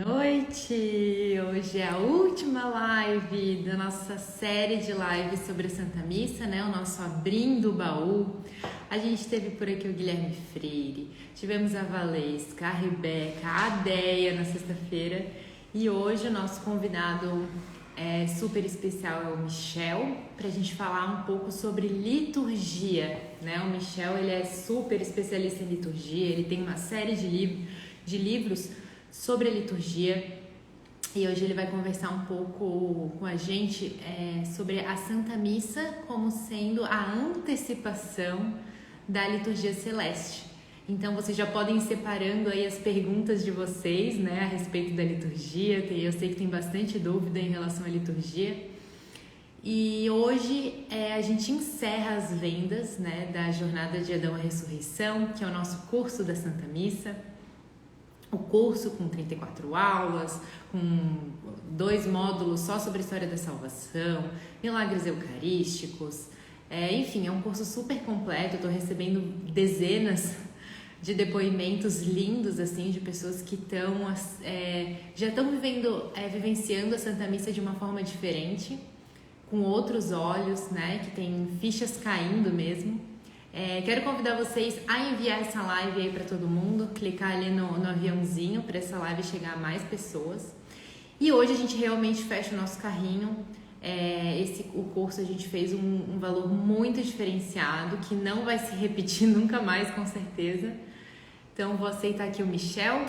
noite! Hoje é a última live da nossa série de lives sobre a Santa Missa, né? O nosso Abrindo o Baú. A gente teve por aqui o Guilherme Freire, tivemos a Valesca, a Rebeca, a Deia na sexta-feira e hoje o nosso convidado super especial é o Michel, para a gente falar um pouco sobre liturgia, né? O Michel, ele é super especialista em liturgia, ele tem uma série de livros sobre a liturgia e hoje ele vai conversar um pouco com a gente sobre a Santa Missa como sendo a antecipação da liturgia celeste. Então vocês já podem ir separando aí as perguntas de vocês, né, a respeito da liturgia. Eu sei que tem bastante dúvida em relação à liturgia. E hoje a gente encerra as vendas, né, da Jornada de Adão à Ressurreição, que é o nosso curso da Santa Missa. O curso com 34 aulas, com 2 módulos só sobre a história da salvação, milagres eucarísticos, enfim, é um curso super completo. Eu estou recebendo dezenas de depoimentos lindos, assim, de pessoas que já estão vivenciando a Santa Missa de uma forma diferente, com outros olhos, né, que tem fichas caindo mesmo. Quero convidar vocês a enviar essa live aí para todo mundo, clicar ali no aviãozinho para essa live chegar a mais pessoas. E hoje a gente realmente fecha o nosso carrinho. O curso a gente fez um valor muito diferenciado, que não vai se repetir nunca mais, com certeza. Então vou aceitar aqui o Michel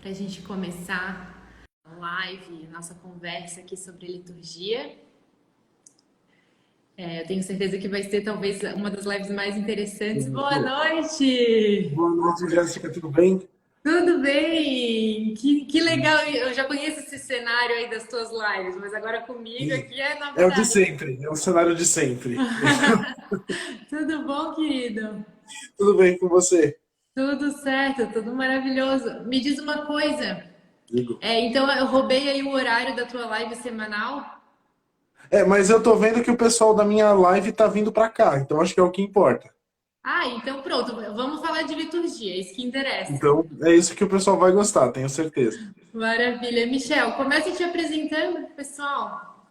para a gente começar a live, nossa conversa aqui sobre liturgia. Eu tenho certeza que vai ser talvez uma das lives mais interessantes. Boa noite! Boa noite, Jéssica, tudo bem? Tudo bem? Que legal! Eu já conheço esse cenário aí das tuas lives, mas agora comigo aqui é É o de novidade. sempre, é o cenário de sempre. Tudo bom, querido? Tudo bem com você? Tudo certo, tudo maravilhoso. Me diz uma coisa. Digo. Então eu roubei aí o horário da tua live semanal? Mas eu tô vendo que o pessoal da minha live tá vindo pra cá, então acho que é o que importa. Ah, então pronto. Vamos falar de liturgia, é isso que interessa. Então é isso que o pessoal vai gostar, tenho certeza. Maravilha. Michel, comece te apresentando, pessoal.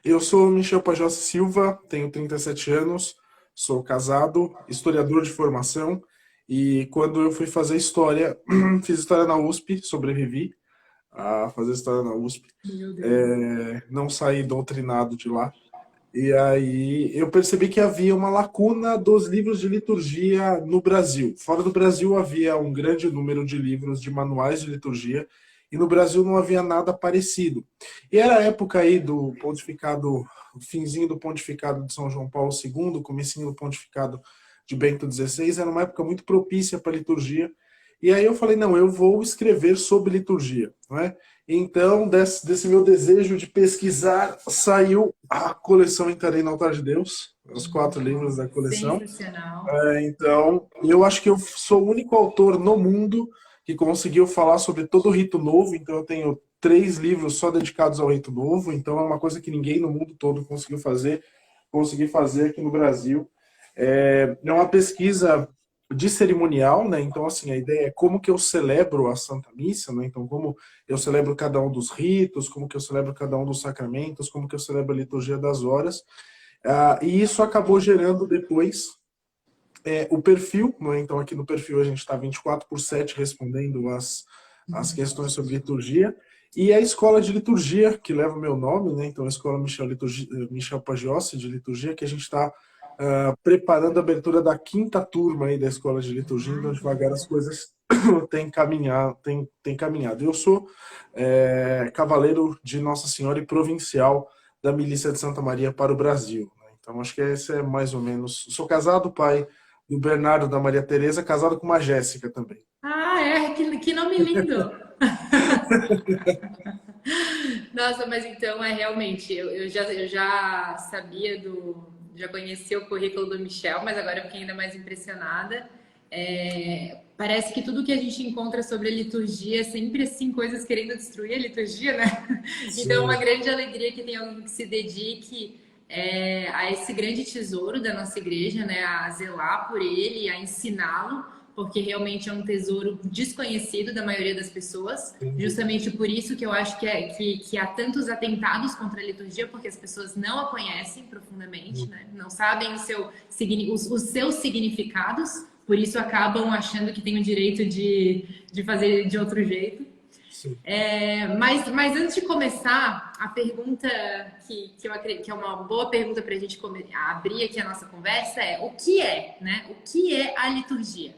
Eu sou Michel Pajossi Silva, tenho 37 anos, sou casado, historiador de formação, e quando eu fui fazer história, fiz história na USP, sobrevivi a fazer história na USP. Meu Deus. Não saí doutrinado de lá. E aí eu percebi que havia uma lacuna dos livros de liturgia no Brasil. Fora do Brasil havia um grande número de livros de manuais de liturgia e no Brasil não havia nada parecido. E era a época aí do pontificado, finzinho do pontificado de São João Paulo II, comecinho do pontificado de Bento XVI, era uma época muito propícia para a liturgia. E aí eu falei, não, eu vou escrever sobre liturgia, não é? Então, desse meu desejo de pesquisar, saiu a coleção Encarei no Altar de Deus, os 4 livros da coleção. Sensacional. Então, eu acho que eu sou o único autor no mundo que conseguiu falar sobre todo o rito novo. Então, eu tenho 3 livros só dedicados ao rito novo. Então, é uma coisa que ninguém no mundo todo conseguiu fazer. Consegui fazer aqui no Brasil. É uma pesquisa de cerimonial, né? Então, assim, a ideia é como que eu celebro a Santa Missa, né? Então, como eu celebro cada um dos ritos, como que eu celebro cada um dos sacramentos, como que eu celebro a liturgia das horas. E isso acabou gerando depois o perfil, né? Então, aqui no perfil a gente está 24/7 respondendo as questões sobre liturgia. E a escola de liturgia, que leva o meu nome, né? Então, a escola Michel Pagiossi de liturgia, que a gente está preparando a abertura da 5ª turma aí da escola de liturgia, então devagar as coisas têm caminhado. Eu sou cavaleiro de Nossa Senhora e provincial da Milícia de Santa Maria para o Brasil, né? Então acho que esse é mais ou menos. Sou casado, pai do Bernardo, da Maria Tereza, casado com uma Jéssica também. Ah, que nome lindo! Nossa, mas então realmente, eu já sabia já conhecia o currículo do Michel, mas agora eu fiquei ainda mais impressionada. Parece que tudo que a gente encontra sobre a liturgia é sempre assim, coisas querendo destruir a liturgia, né? Então é uma Sim. grande alegria que tem alguém que se dedique a esse grande tesouro da nossa igreja, né? A zelar por ele, a ensiná-lo, porque realmente é um tesouro desconhecido da maioria das pessoas. Justamente por isso que eu acho que há tantos atentados contra a liturgia, porque as pessoas não a conhecem profundamente, né? Não sabem os seus significados, por isso acabam achando que tem o direito de fazer de outro jeito. Sim. Mas antes de começar, a pergunta que eu acredito que é uma boa pergunta para a gente abrir aqui a nossa conversa é o que é, né? O que é a liturgia?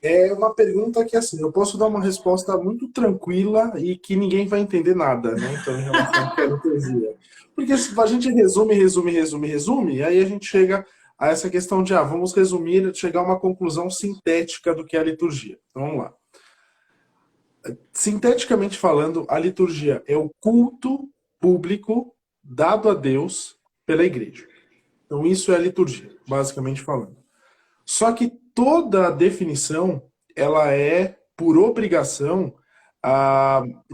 É uma pergunta que, assim, eu posso dar uma resposta muito tranquila e que ninguém vai entender nada, né? Então, em relação ao que é liturgia. Porque se a gente resume, aí a gente chega a essa questão de, vamos resumir, chegar a uma conclusão sintética do que é a liturgia. Então, vamos lá. Sinteticamente falando, a liturgia é o culto público dado a Deus pela igreja. Então, isso é a liturgia, basicamente falando. Só que toda a definição, ela é, por obrigação,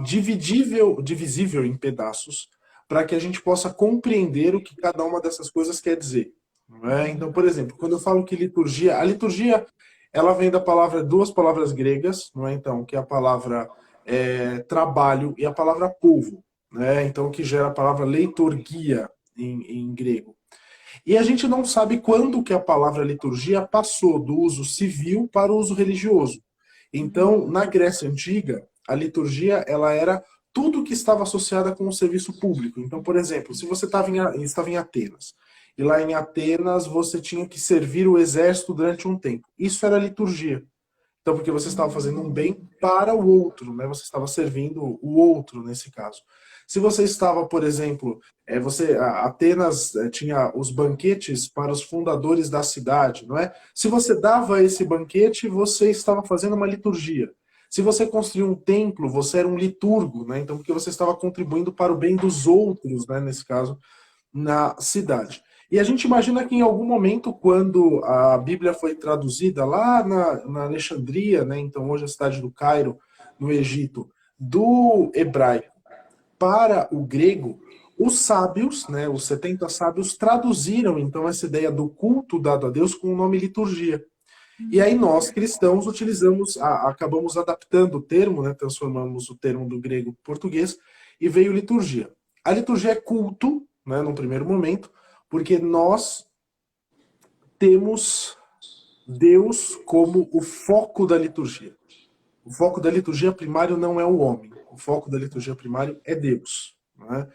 divisível em pedaços, para que a gente possa compreender o que cada uma dessas coisas quer dizer. Não é? Então, por exemplo, quando eu falo que liturgia, a liturgia ela vem da palavra, duas palavras gregas, não é? Então, que é a palavra trabalho e a palavra povo, né? Então, que gera a palavra leiturgia em grego. E a gente não sabe quando que a palavra liturgia passou do uso civil para o uso religioso. Então, na Grécia Antiga, a liturgia ela era tudo que estava associado com o serviço público. Então, por exemplo, se você estava em Atenas, e lá em Atenas você tinha que servir o exército durante um tempo. Isso era liturgia. Então, porque você estava fazendo um bem para o outro, né? Você estava servindo o outro nesse caso. Se você estava, por exemplo, Atenas tinha os banquetes para os fundadores da cidade, não é? Se você dava esse banquete, você estava fazendo uma liturgia. Se você construiu um templo, você era um liturgo, né? Então, porque você estava contribuindo para o bem dos outros, né? Nesse caso, na cidade. E a gente imagina que em algum momento, quando a Bíblia foi traduzida lá na Alexandria, né, então hoje a cidade do Cairo, no Egito, do hebraico para o grego, os sábios, né, os 70 sábios, traduziram então essa ideia do culto dado a Deus com o nome liturgia. E aí nós, cristãos, acabamos adaptando o termo, né, transformamos o termo do grego para português e veio liturgia. A liturgia é culto, né, num primeiro momento, porque nós temos Deus como o foco da liturgia. O foco da liturgia primário não é o homem. O foco da liturgia primário é Deus. Né?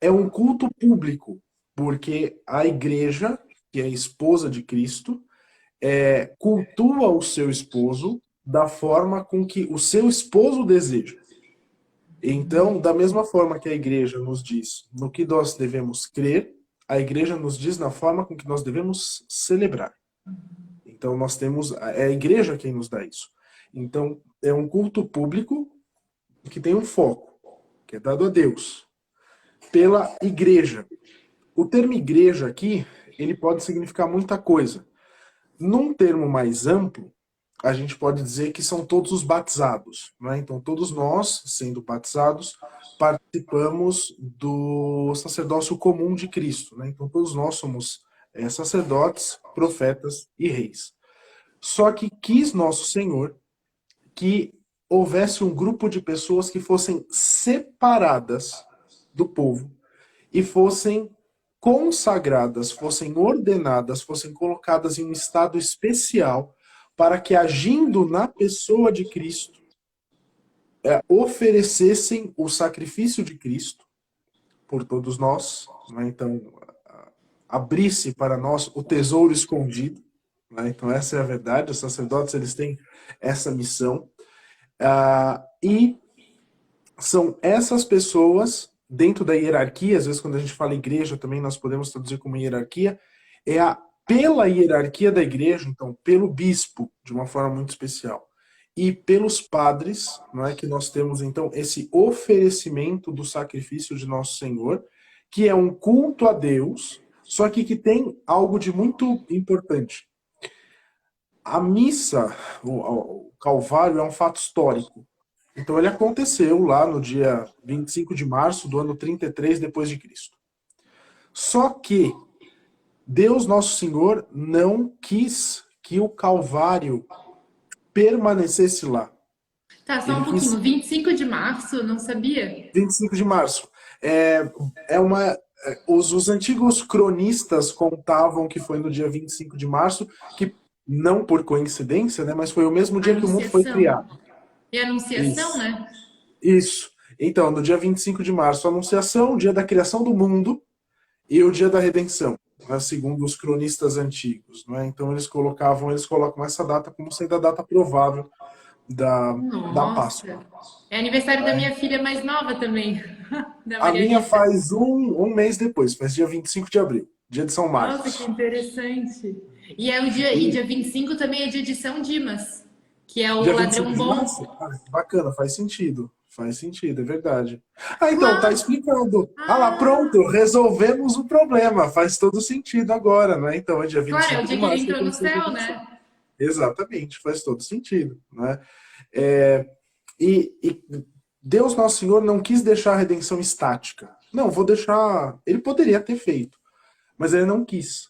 É um culto público, porque a igreja, que é a esposa de Cristo, cultua o seu esposo da forma com que o seu esposo deseja. Então, da mesma forma que a igreja nos diz no que nós devemos crer, a igreja nos diz na forma com que nós devemos celebrar. Então, nós temos, é a igreja quem nos dá isso. Então, é um culto público que tem um foco, que é dado a Deus, pela igreja. O termo igreja aqui, ele pode significar muita coisa. Num termo mais amplo, a gente pode dizer que são todos os batizados. Né? Então, todos nós, sendo batizados, participamos do sacerdócio comum de Cristo. Né? Então, todos nós somos sacerdotes, profetas e reis. Só que quis nosso Senhor que houvesse um grupo de pessoas que fossem separadas do povo e fossem consagradas, fossem ordenadas, fossem colocadas em um estado especial para que, agindo na pessoa de Cristo, oferecessem o sacrifício de Cristo por todos nós, né? Então, abrisse para nós o tesouro escondido, né? Então essa é a verdade, os sacerdotes eles têm essa missão, e são essas pessoas, dentro da hierarquia, às vezes quando a gente fala igreja também nós podemos traduzir como hierarquia, pela hierarquia da igreja, então pelo bispo, de uma forma muito especial, e pelos padres, não é que nós temos então esse oferecimento do sacrifício de nosso Senhor, que é um culto a Deus, só que tem algo de muito importante. A missa, o Calvário, é um fato histórico. Então ele aconteceu lá no dia 25 de março do ano 33 depois de Cristo. Só que Deus Nosso Senhor não quis que o Calvário permanecesse lá. Tá, só Ele um quis pouquinho. 25 de março, não sabia? 25 de março. É uma. Os antigos cronistas contavam que foi no dia 25 de março, que não por coincidência, né, mas foi o mesmo dia que o mundo foi Anunciação. criado. E anunciação, Isso. né? Isso. Então, no dia 25 de março, a Anunciação, o dia da criação do mundo e o dia da redenção, né, segundo os cronistas antigos. Né? Então, eles colocam essa data como sendo a data provável da Páscoa. Nossa. É aniversário da minha filha mais nova também, da A minha Marianita. faz um mês depois, faz dia 25 de abril, dia de São Nossa, que Marcos. interessante. E é o dia, e E dia 25 também é dia de São Dimas, que é o dia 25 ladrão de março? bom. Ah, bacana, faz sentido. Faz sentido, é verdade. Ah, então, tá Uau! explicando. Ah lá, Ah! pronto, resolvemos o problema. Faz todo sentido agora, né? Então é dia Claro, é o 25 de dia que ele março que entrou no aconteceu a céu, redenção. né? Exatamente, faz todo sentido, né? É, e Deus Nosso Senhor não quis deixar a redenção estática. Não, vou deixar. Ele poderia ter feito, mas ele não quis.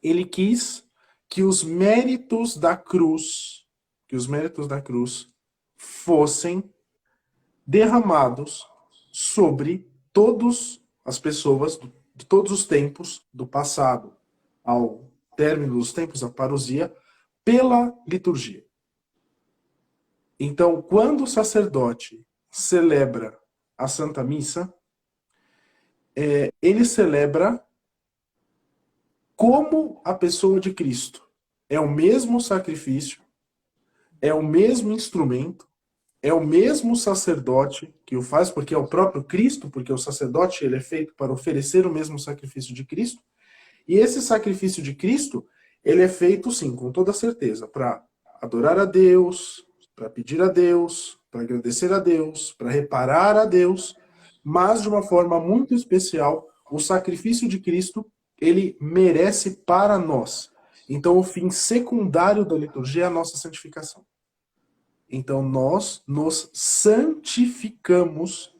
Ele quis que os méritos da cruz, fossem derramados sobre todas as pessoas de todos os tempos, do passado ao término dos tempos, a parousia, pela liturgia. Então, quando o sacerdote celebra a Santa Missa, ele celebra como a pessoa de Cristo. É o mesmo sacrifício, é o mesmo instrumento, é o mesmo sacerdote que o faz, porque é o próprio Cristo, porque o sacerdote ele é feito para oferecer o mesmo sacrifício de Cristo. E esse sacrifício de Cristo, ele é feito, sim, com toda certeza, para adorar a Deus, para pedir a Deus, para agradecer a Deus, para reparar a Deus, mas de uma forma muito especial, o sacrifício de Cristo, ele merece para nós. Então, o fim secundário da liturgia é a nossa santificação. Então, nós nos santificamos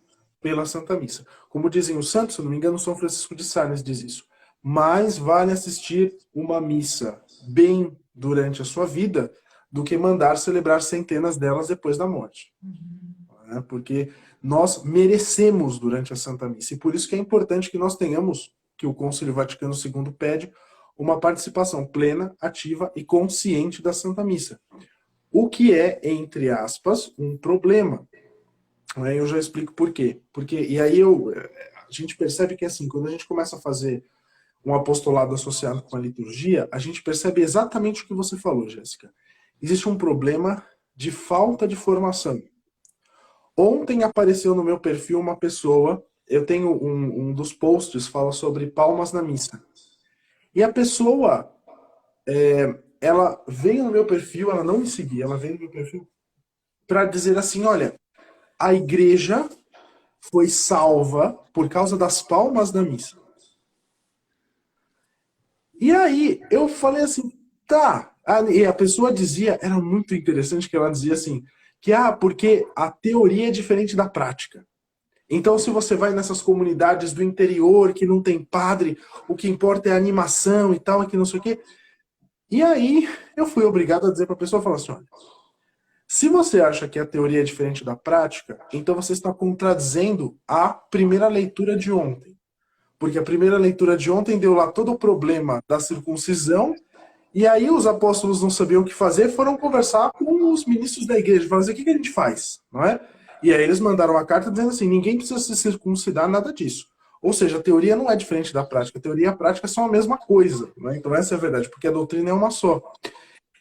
pela Santa Missa. Como dizem os santos, se não me engano, São Francisco de Sales diz isso. Mais vale assistir uma missa bem durante a sua vida do que mandar celebrar centenas delas depois da morte. Porque nós merecemos durante a Santa Missa. E por isso que é importante que nós tenhamos, que o Concílio Vaticano II pede, uma participação plena, ativa e consciente da Santa Missa. O que é, entre aspas, um problema. Eu já explico por quê. E aí a gente percebe que assim, quando a gente começa a fazer um apostolado associado com a liturgia, a gente percebe exatamente o que você falou, Jéssica. Existe um problema de falta de formação. Ontem apareceu no meu perfil uma pessoa, eu tenho um dos posts, fala sobre palmas na missa. E a pessoa, ela veio no meu perfil, ela não me seguia, ela veio no meu perfil para dizer assim, olha, a igreja foi salva por causa das palmas da missa. E aí eu falei assim, tá. E a pessoa dizia, era muito interessante que ela dizia assim, que porque a teoria é diferente da prática. Então, se você vai nessas comunidades do interior que não tem padre, o que importa é a animação e tal, que não sei o quê. E aí eu fui obrigado a dizer para a pessoa, falar assim, olha, se você acha que a teoria é diferente da prática, então você está contradizendo a primeira leitura de ontem. Porque a primeira leitura de ontem deu lá todo o problema da circuncisão, e aí os apóstolos não sabiam o que fazer, foram conversar com os ministros da igreja, falaram assim, o que a gente faz? Não é? E aí eles mandaram uma carta dizendo assim, ninguém precisa se circuncidar, nada disso. Ou seja, a teoria não é diferente da prática, a teoria e a prática são a mesma coisa. Não é? Então essa é a verdade, porque a doutrina é uma só.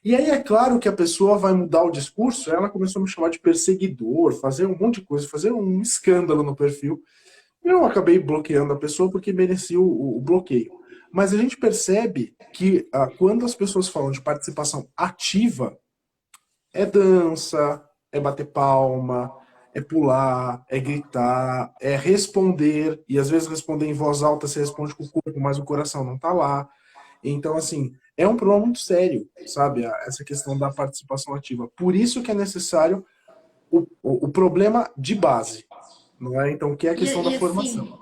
E aí é claro que a pessoa vai mudar o discurso, ela começou a me chamar de perseguidor, fazer um monte de coisa, fazer um escândalo no perfil. Eu acabei bloqueando a pessoa porque merecia o bloqueio. Mas a gente percebe que quando as pessoas falam de participação ativa, é dança, é bater palma, é pular, é gritar, é responder, e às vezes responder em voz alta você responde com o corpo, mas o coração não tá lá. Então, assim, é um problema muito sério, sabe? Essa questão da participação ativa. Por isso que é necessário o problema de base, não é? Então, que é a questão da E formação.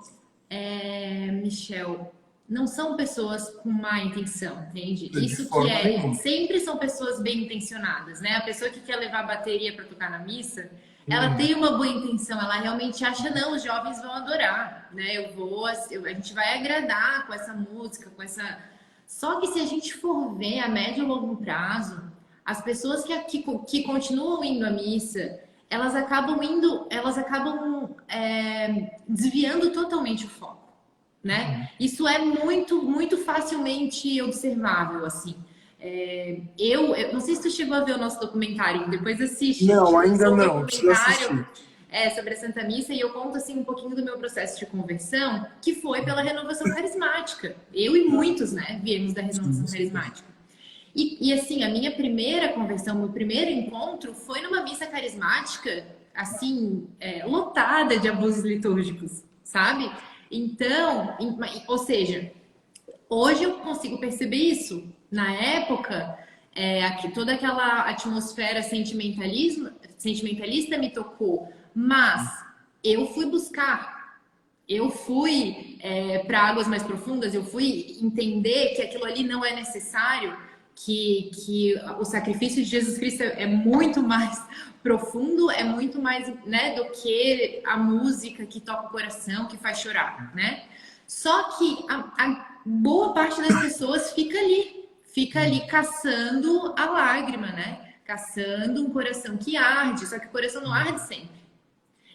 assim, Michel, não são pessoas com má intenção, entende? De Isso que forma é, nenhuma. sempre são pessoas bem intencionadas, né? A pessoa que quer levar a bateria para tocar na missa, ela Uhum. tem uma boa intenção, ela realmente acha, não, os jovens vão adorar, né? A gente vai agradar com essa música, com essa. Só que se a gente for ver a médio e longo prazo, as pessoas que continuam indo à missa, elas acabam desviando totalmente o foco, né? Isso é muito facilmente observável, assim. Eu não sei se tu chegou a ver o nosso documentário, depois assiste. A Não, gente ainda lançou um não. Preciso documentário assistir. sobre a Santa Missa e eu conto assim um pouquinho do meu processo de conversão, que foi pela renovação carismática. Eu e muitos, né, viemos da Sim, renovação sim. carismática. E assim, a minha primeira conversão, meu primeiro encontro foi numa missa carismática, assim, lotada de abusos litúrgicos, sabe? Então, ou seja, hoje eu consigo perceber isso. Na época, toda aquela atmosfera sentimentalista me tocou, mas eu fui buscar, eu fui para águas mais profundas, eu fui entender que aquilo ali não é necessário, que o sacrifício de Jesus Cristo é muito mais profundo, é muito mais, né, do que a música que toca o coração, que faz chorar, né? Só que a boa parte das pessoas fica ali caçando a lágrima, né? Caçando um coração que arde, só que o coração não arde sempre.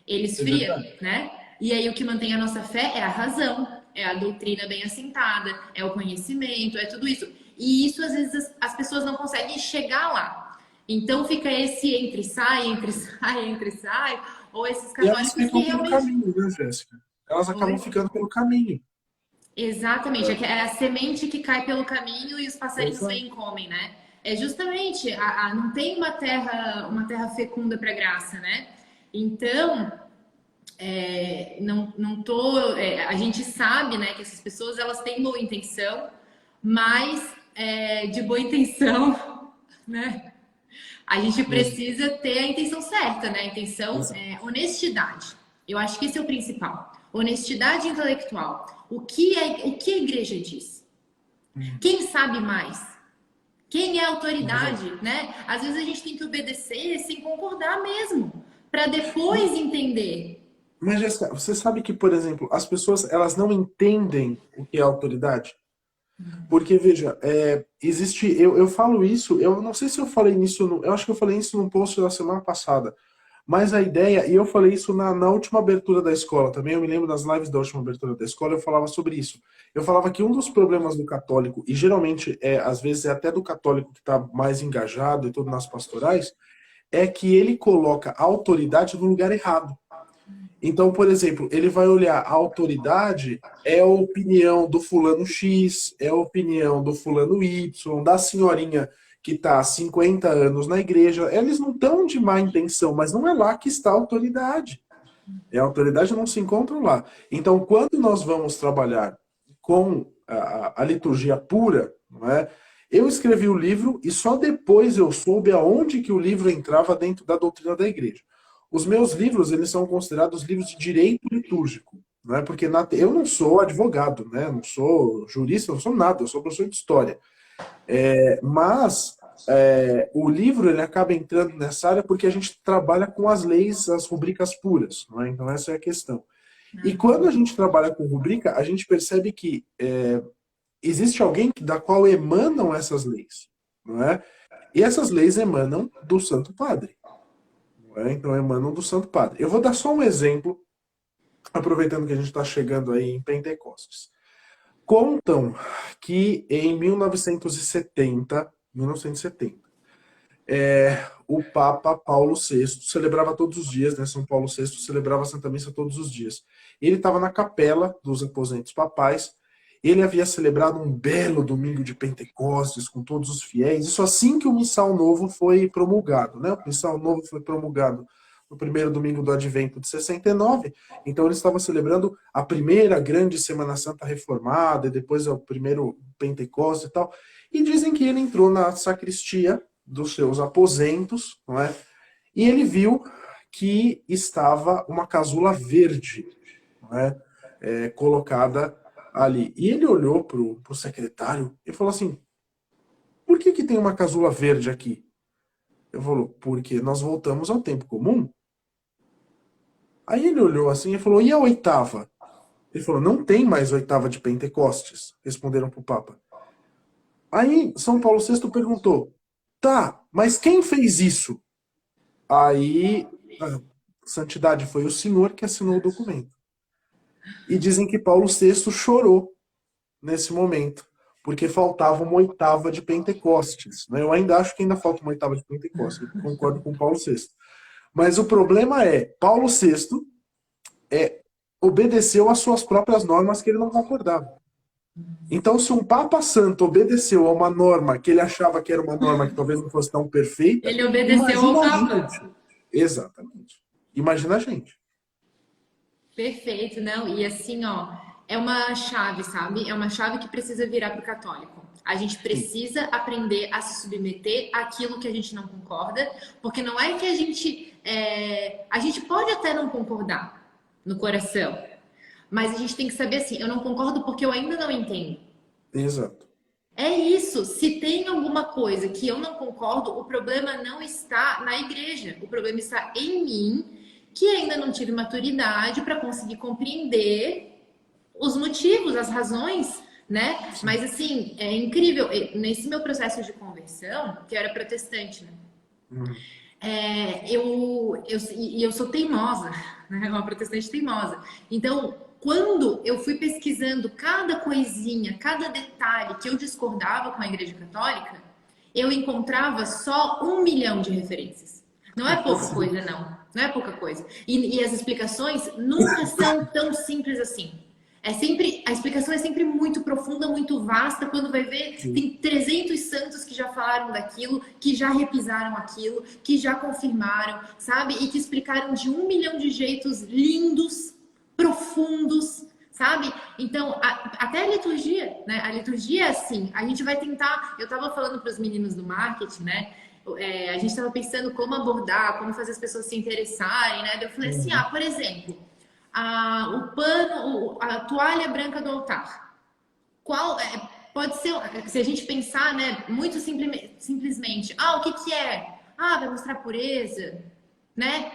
Ele É esfria, verdade. né? E aí o que mantém a nossa fé é a razão, é a doutrina bem assentada, é o conhecimento, é tudo isso. E isso às vezes as pessoas não conseguem chegar lá. Então fica esse entre sai, entre sai, entre sai, ou esses E elas católicos que ficam pelo realmente. caminho, né, Jéssica? Elas acabam Oi? ficando pelo caminho. Exatamente, é a semente que cai pelo caminho e os passarinhos Exato. vêm e comem, né? É justamente, não tem uma terra fecunda para graça, né? Então, não tô, a gente sabe, né, que essas pessoas elas têm boa intenção, mas de boa intenção, né? A gente precisa ter a intenção certa, né? A intenção Exato. é honestidade. Eu acho que esse é o principal. Honestidade intelectual. O que a igreja diz? Quem sabe mais? Quem é a Exato. autoridade, né? Às vezes a gente tem que obedecer sem concordar mesmo, para depois entender. Mas, Jéssica, você sabe que, por exemplo, as pessoas elas não entendem o que é autoridade? Porque, veja, existe. Eu falo isso, eu não sei se eu falei nisso, eu acho que eu falei isso num post da semana passada. Mas a ideia, e eu falei isso na última abertura da escola também, eu me lembro das lives da última abertura da escola, eu falava sobre isso. Eu falava que um dos problemas do católico, e geralmente às vezes é até do católico que está mais engajado e tudo nas pastorais, é que ele coloca a autoridade no lugar errado. Então, por exemplo, ele vai olhar a autoridade, é a opinião do fulano X, é a opinião do fulano Y, da senhorinha que está há 50 anos na igreja. Eles não estão de má intenção, mas não é lá que está a autoridade. A autoridade não se encontra lá. Então, quando nós vamos trabalhar com a liturgia pura, não é? Eu escrevi o livro e só depois eu soube aonde que o livro entrava dentro da doutrina da igreja. Os meus livros, eles são considerados livros de direito litúrgico, não é? Porque eu não sou advogado, né? Eu não sou jurista, eu não sou nada, eu sou professor de história. Mas o livro ele acaba entrando nessa área porque a gente trabalha com as leis, as rubricas puras, não é? Então essa é a questão. E quando a gente trabalha com rubrica, a gente percebe que existe alguém da qual emanam essas leis, não é? E essas leis emanam do Santo Padre, não é? Então emanam do Santo Padre. Eu vou dar só um exemplo, aproveitando que a gente está chegando aí em Pentecostes. Contam que em 1970, o Papa Paulo VI celebrava todos os dias, né? São Paulo VI celebrava a Santa Missa todos os dias. Ele estava na capela dos aposentos papais. Ele havia celebrado um belo domingo de Pentecostes com todos os fiéis. Isso assim que o Missal Novo foi promulgado, né? O Missal Novo foi promulgado no primeiro domingo do Advento de 69. Então ele estava celebrando a primeira grande Semana Santa reformada e depois o primeiro Pentecostes e tal. E dizem que ele entrou na sacristia dos seus aposentos, não é? E ele viu que estava uma casula verde, não é? Colocada ali. E ele olhou pro secretário e falou assim, por que que tem uma casula verde aqui? Eu falou, porque nós voltamos ao tempo comum. Aí ele olhou assim e falou, e a oitava? Ele falou, não tem mais oitava de Pentecostes, responderam para o Papa. Aí São Paulo VI perguntou, tá, mas quem fez isso? Aí, a santidade, foi o senhor que assinou o documento. E dizem que Paulo VI chorou nesse momento, porque faltava uma oitava de Pentecostes. Né? Eu ainda acho que ainda falta uma oitava de Pentecostes, eu concordo com Paulo VI. Mas o problema é, Paulo VI obedeceu às suas próprias normas que ele não concordava. Então, se um Papa Santo obedeceu a uma norma que ele achava que era uma norma que talvez não fosse tão perfeita, Ele obedeceu ao imagina a Papa. gente. Exatamente. Imagina a gente. Perfeito, não? E assim, ó, é uma chave, sabe? É uma chave que precisa virar para o católico. A gente precisa aprender a se submeter àquilo que a gente não concorda, porque não é que a gente pode até não concordar no coração, mas a gente tem que saber assim, eu não concordo porque eu ainda não entendo. Exato. É isso. Se tem alguma coisa que eu não concordo, o problema não está na igreja. O problema está em mim, que ainda não tive maturidade para conseguir compreender os motivos, as razões, né? Sim. Mas assim, é incrível. Nesse meu processo de conversão, que eu era protestante, né? Eu sou teimosa, né? Uma protestante teimosa. Então, quando eu fui pesquisando cada coisinha, cada detalhe que eu discordava com a Igreja Católica, eu encontrava só 1 milhão de referências. Não é pouca coisa, não. Não é pouca coisa. E as explicações nunca são tão simples assim. A explicação é sempre muito profunda, muito vasta. Quando vai ver, tem 300 santos que já falaram daquilo, que já repisaram aquilo, que já confirmaram, sabe? E que explicaram de 1 milhão de jeitos lindos, profundos, sabe? Então, até a liturgia, né? A liturgia é assim, a gente vai tentar... Eu tava falando para os meninos do marketing, né? A gente estava pensando como abordar, como fazer as pessoas se interessarem, né? Eu falei assim, por exemplo... a toalha branca do altar. Pode ser, se a gente pensar, né, muito simplesmente, o que é? Vai mostrar pureza, né?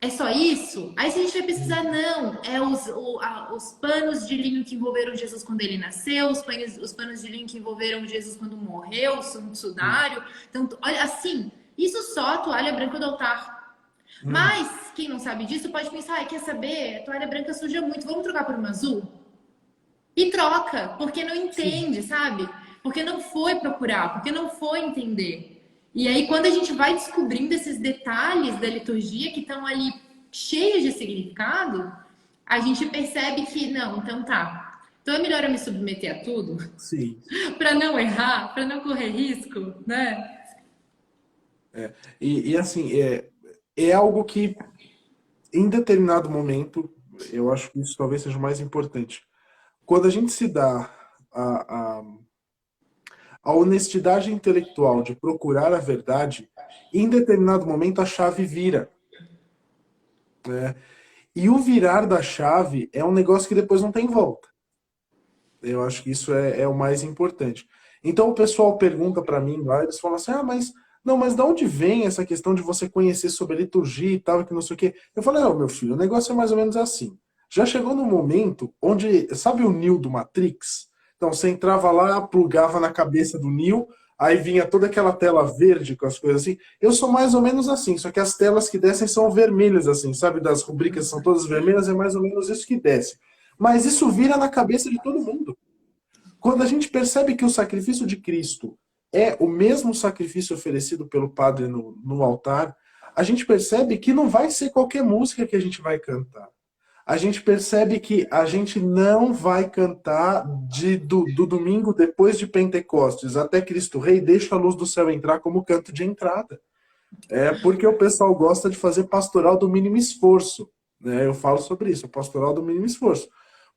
É só isso? Aí se a gente vai pesquisar, não, é os panos de linho que envolveram Jesus quando ele nasceu, os panos de linho que envolveram Jesus quando morreu, o sudário. Então, olha, assim, isso só a toalha branca do altar. Mas, quem não sabe disso pode pensar, quer saber? A toalha branca suja muito, vamos trocar por uma azul? E troca, porque não entende, sabe? Porque não foi procurar, porque não foi entender. E aí, quando a gente vai descobrindo esses detalhes da liturgia que estão ali cheios de significado, a gente percebe que, não, então tá. Então é melhor eu me submeter a tudo? Sim. Para não errar, para não correr risco, né? E assim, é algo que, em determinado momento, eu acho que isso talvez seja o mais importante. Quando a gente se dá a honestidade intelectual de procurar a verdade, em determinado momento a chave vira. Né? E o virar da chave é um negócio que depois não tem volta. Eu acho que isso é o mais importante. Então o pessoal pergunta para mim lá, eles falam assim, mas de onde vem essa questão de você conhecer sobre a liturgia e tal, que não sei o quê? Eu falei, meu filho, o negócio é mais ou menos assim. Já chegou no momento onde, sabe o Neo do Matrix? Então você entrava lá, plugava na cabeça do Neo, aí vinha toda aquela tela verde com as coisas assim. Eu sou mais ou menos assim, só que as telas que descem são vermelhas assim, sabe? Das rubricas são todas vermelhas, é mais ou menos isso que desce. Mas isso vira na cabeça de todo mundo. Quando a gente percebe que o sacrifício de Cristo é o mesmo sacrifício oferecido pelo Padre no altar, a gente percebe que não vai ser qualquer música que a gente vai cantar. A gente percebe que a gente não vai cantar do domingo depois de Pentecostes até Cristo Rei, deixa a luz do céu entrar como canto de entrada. É porque o pessoal gosta de fazer pastoral do mínimo esforço. Né? Eu falo sobre isso, pastoral do mínimo esforço.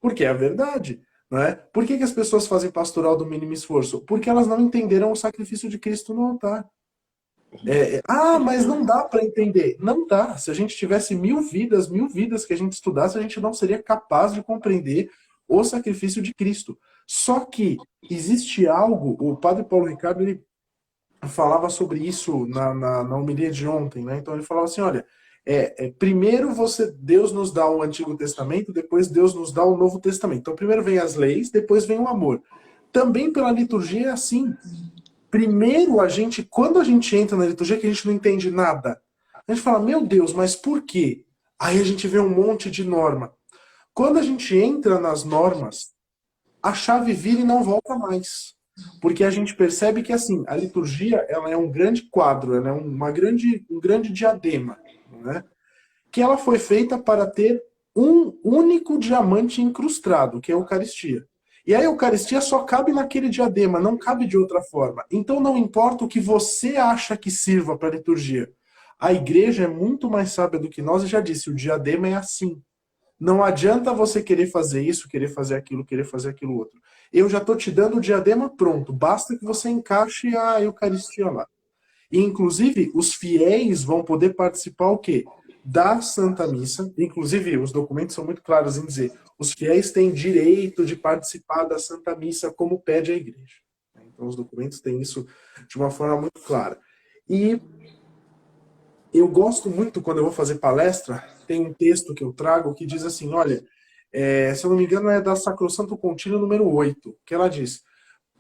Porque é a verdade. Não é? Por que as pessoas fazem pastoral do mínimo esforço? Porque elas não entenderam o sacrifício de Cristo no altar. Mas não dá para entender. Não dá. Se a gente tivesse 1000 vidas que a gente estudasse, a gente não seria capaz de compreender o sacrifício de Cristo. Só que existe algo, o padre Paulo Ricardo, ele falava sobre isso na homilia de ontem, né? Então ele falava assim, olha, primeiro Deus nos dá o Antigo Testamento, depois Deus nos dá o Novo Testamento. Então primeiro vem as leis, depois vem o amor. Também pela liturgia é assim. Primeiro quando a gente entra na liturgia que a gente não entende nada, a gente fala, meu Deus, mas por quê? Aí a gente vê um monte de norma. Quando a gente entra nas normas, a chave vira e não volta mais. Porque a gente percebe que assim, a liturgia ela é um grande quadro, ela é um grande diadema, né? Que ela foi feita para ter um único diamante incrustado, que é a Eucaristia. E a Eucaristia só cabe naquele diadema, não cabe de outra forma. Então não importa o que você acha que sirva para a liturgia. A igreja é muito mais sábia do que nós e já disse, o diadema é assim. Não adianta você querer fazer isso, querer fazer aquilo outro. Eu já estou te dando o diadema pronto, basta que você encaixe a Eucaristia lá. E, inclusive, os fiéis vão poder participar o quê? Da Santa Missa. Inclusive, os documentos são muito claros em dizer os fiéis têm direito de participar da Santa Missa como pede a igreja. Então, os documentos têm isso de uma forma muito clara. E eu gosto muito, quando eu vou fazer palestra, tem um texto que eu trago que diz assim, olha, se eu não me engano é da Sacrosanto Concílio número 8, que ela diz,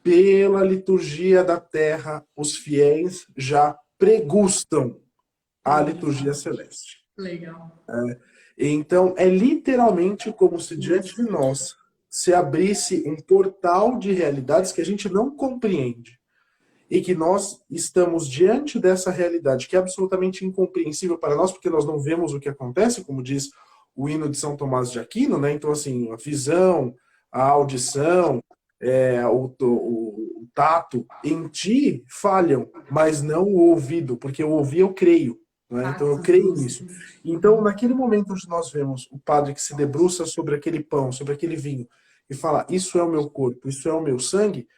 pela liturgia da terra, os fiéis já pregustam a liturgia celeste. Legal. Então, é literalmente como se diante de nós se abrisse um portal de realidades que a gente não compreende. E que nós estamos diante dessa realidade que é absolutamente incompreensível para nós, porque nós não vemos o que acontece, como diz o hino de São Tomás de Aquino, né? Então, assim, a visão, a audição, o tato, em ti falham, mas não o ouvido, porque o ouvir eu creio. Né? Então eu creio nisso. Então, naquele momento onde nós vemos o padre que se debruça sobre aquele pão, sobre aquele vinho, e fala, isso é o meu corpo, isso é o meu sangue,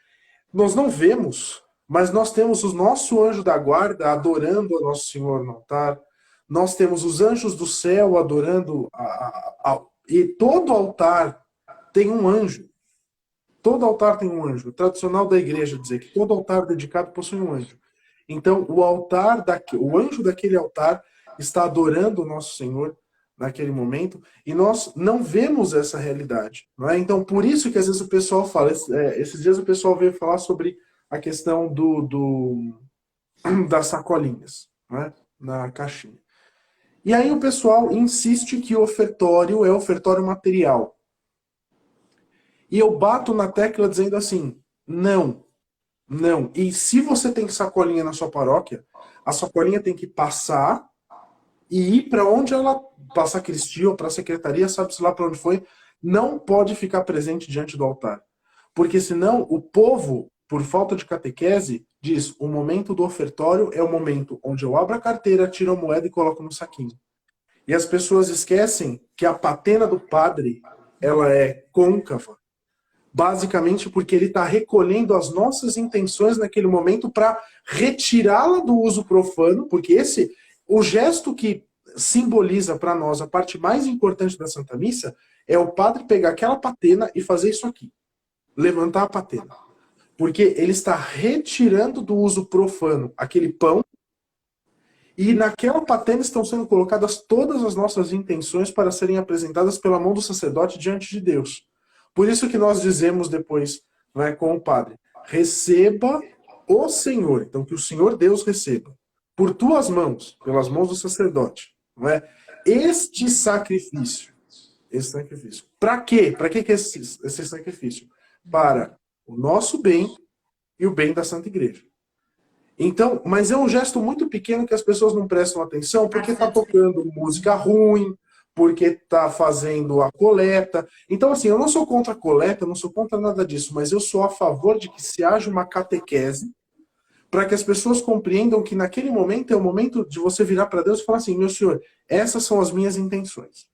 nós não vemos, mas nós temos o nosso anjo da guarda adorando a Nosso Senhor no altar, nós temos os anjos do céu adorando, e todo altar tem um anjo. Todo altar tem um anjo. O tradicional da igreja dizer que todo altar dedicado possui um anjo. Então, o anjo daquele altar está adorando o Nosso Senhor naquele momento, e nós não vemos essa realidade. Não é? Então, por isso que às vezes o pessoal fala, esses dias o pessoal veio falar sobre a questão das sacolinhas, não é? Na caixinha. E aí o pessoal insiste que o ofertório é ofertório material. E eu bato na tecla dizendo assim, não. E se você tem sacolinha na sua paróquia, a sacolinha tem que passar e ir para onde ela passar Cristi ou para a secretaria, sabe-se lá para onde foi, não pode ficar presente diante do altar. Porque senão o povo, por falta de catequese, diz, o momento do ofertório é o momento onde eu abro a carteira, tiro a moeda e coloco no saquinho. E as pessoas esquecem que a patena do padre, ela é côncava, basicamente porque ele está recolhendo as nossas intenções naquele momento para retirá-la do uso profano, porque o gesto que simboliza para nós a parte mais importante da Santa Missa é o padre pegar aquela patena e fazer isso aqui, levantar a patena. Porque ele está retirando do uso profano aquele pão e naquela patena estão sendo colocadas todas as nossas intenções para serem apresentadas pela mão do sacerdote diante de Deus. Por isso que nós dizemos depois, não é, com o padre, receba o Senhor, então que o Senhor Deus receba, por tuas mãos, pelas mãos do sacerdote, não é? Este sacrifício. Para quê? Para que esse sacrifício? Para o nosso bem e o bem da Santa Igreja. Então, mas é um gesto muito pequeno que as pessoas não prestam atenção porque está tocando música ruim, porque está fazendo a coleta. Então, assim, eu não sou contra a coleta, eu não sou contra nada disso, mas eu sou a favor de que se haja uma catequese para que as pessoas compreendam que naquele momento é o momento de você virar para Deus e falar assim, meu Senhor, essas são as minhas intenções.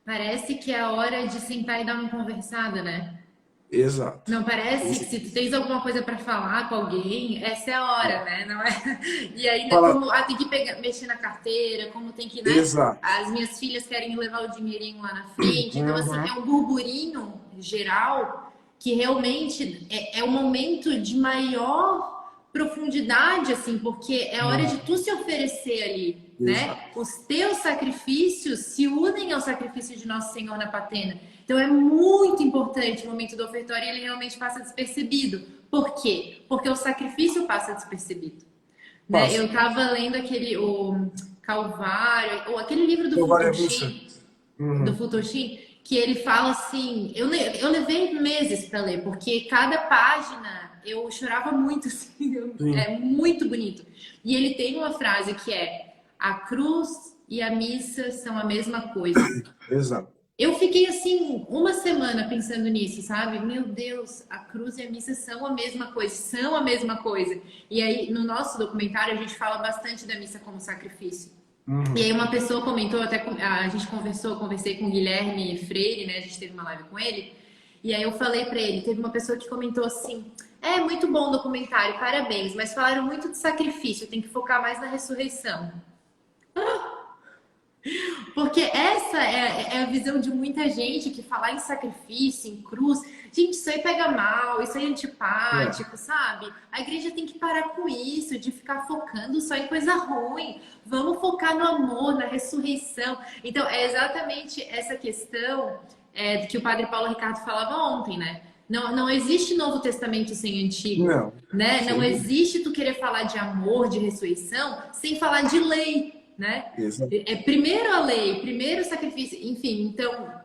Parece que é a hora de sentar e dar uma conversada, né? Exato. Não parece que se tu tens alguma coisa para falar com alguém, essa é a hora, né? Não é? E ainda Fala, como tem que pegar, mexer na carteira, como tem que, né? exato. As minhas filhas querem levar o dinheirinho lá na frente. Então, assim, é Uhum. um burburinho geral que realmente é o momento de maior profundidade, assim, porque é hora de tu se oferecer ali, né? Exato. Os teus sacrifícios se unem ao sacrifício de Nosso Senhor na patena. Então é muito importante o momento do ofertório e ele realmente passa despercebido. Por quê? Porque o sacrifício passa despercebido. Né? Eu Passa. estava lendo o Calvário, ou aquele livro Eu vale a missa. Do Uhum. Futoshi, que ele fala assim, eu levei meses para ler, porque cada página eu chorava muito, assim, Sim, é muito bonito. E ele tem uma frase que é: a cruz e a missa são a mesma coisa. exato. Eu fiquei assim uma semana pensando nisso, sabe? Meu Deus, a cruz e a missa são a mesma coisa, são a mesma coisa. E aí, no nosso documentário, a gente fala bastante da missa como sacrifício. E Uhum. aí uma pessoa comentou, até a gente conversei com o Guilherme Freire, né? A gente teve uma live com ele. E aí eu falei pra ele, teve uma pessoa que comentou assim: "É muito bom o documentário, parabéns, mas falaram muito de sacrifício, tem que focar mais na ressurreição". Porque essa é a visão de muita gente que falar em sacrifício, em cruz, gente, isso aí pega mal, isso aí é É. antipático, sabe? A igreja tem que parar com isso, de ficar focando só em coisa ruim. Vamos focar no amor, na ressurreição. Então, é exatamente essa questão que o padre Paulo Ricardo falava ontem, né? Não existe Novo Testamento sem Antigo, Não, né? Não sem dúvida. existe tu querer falar de amor, de ressurreição, sem falar de lei, né? Exato. É primeiro a lei, primeiro o sacrifício, enfim. Então,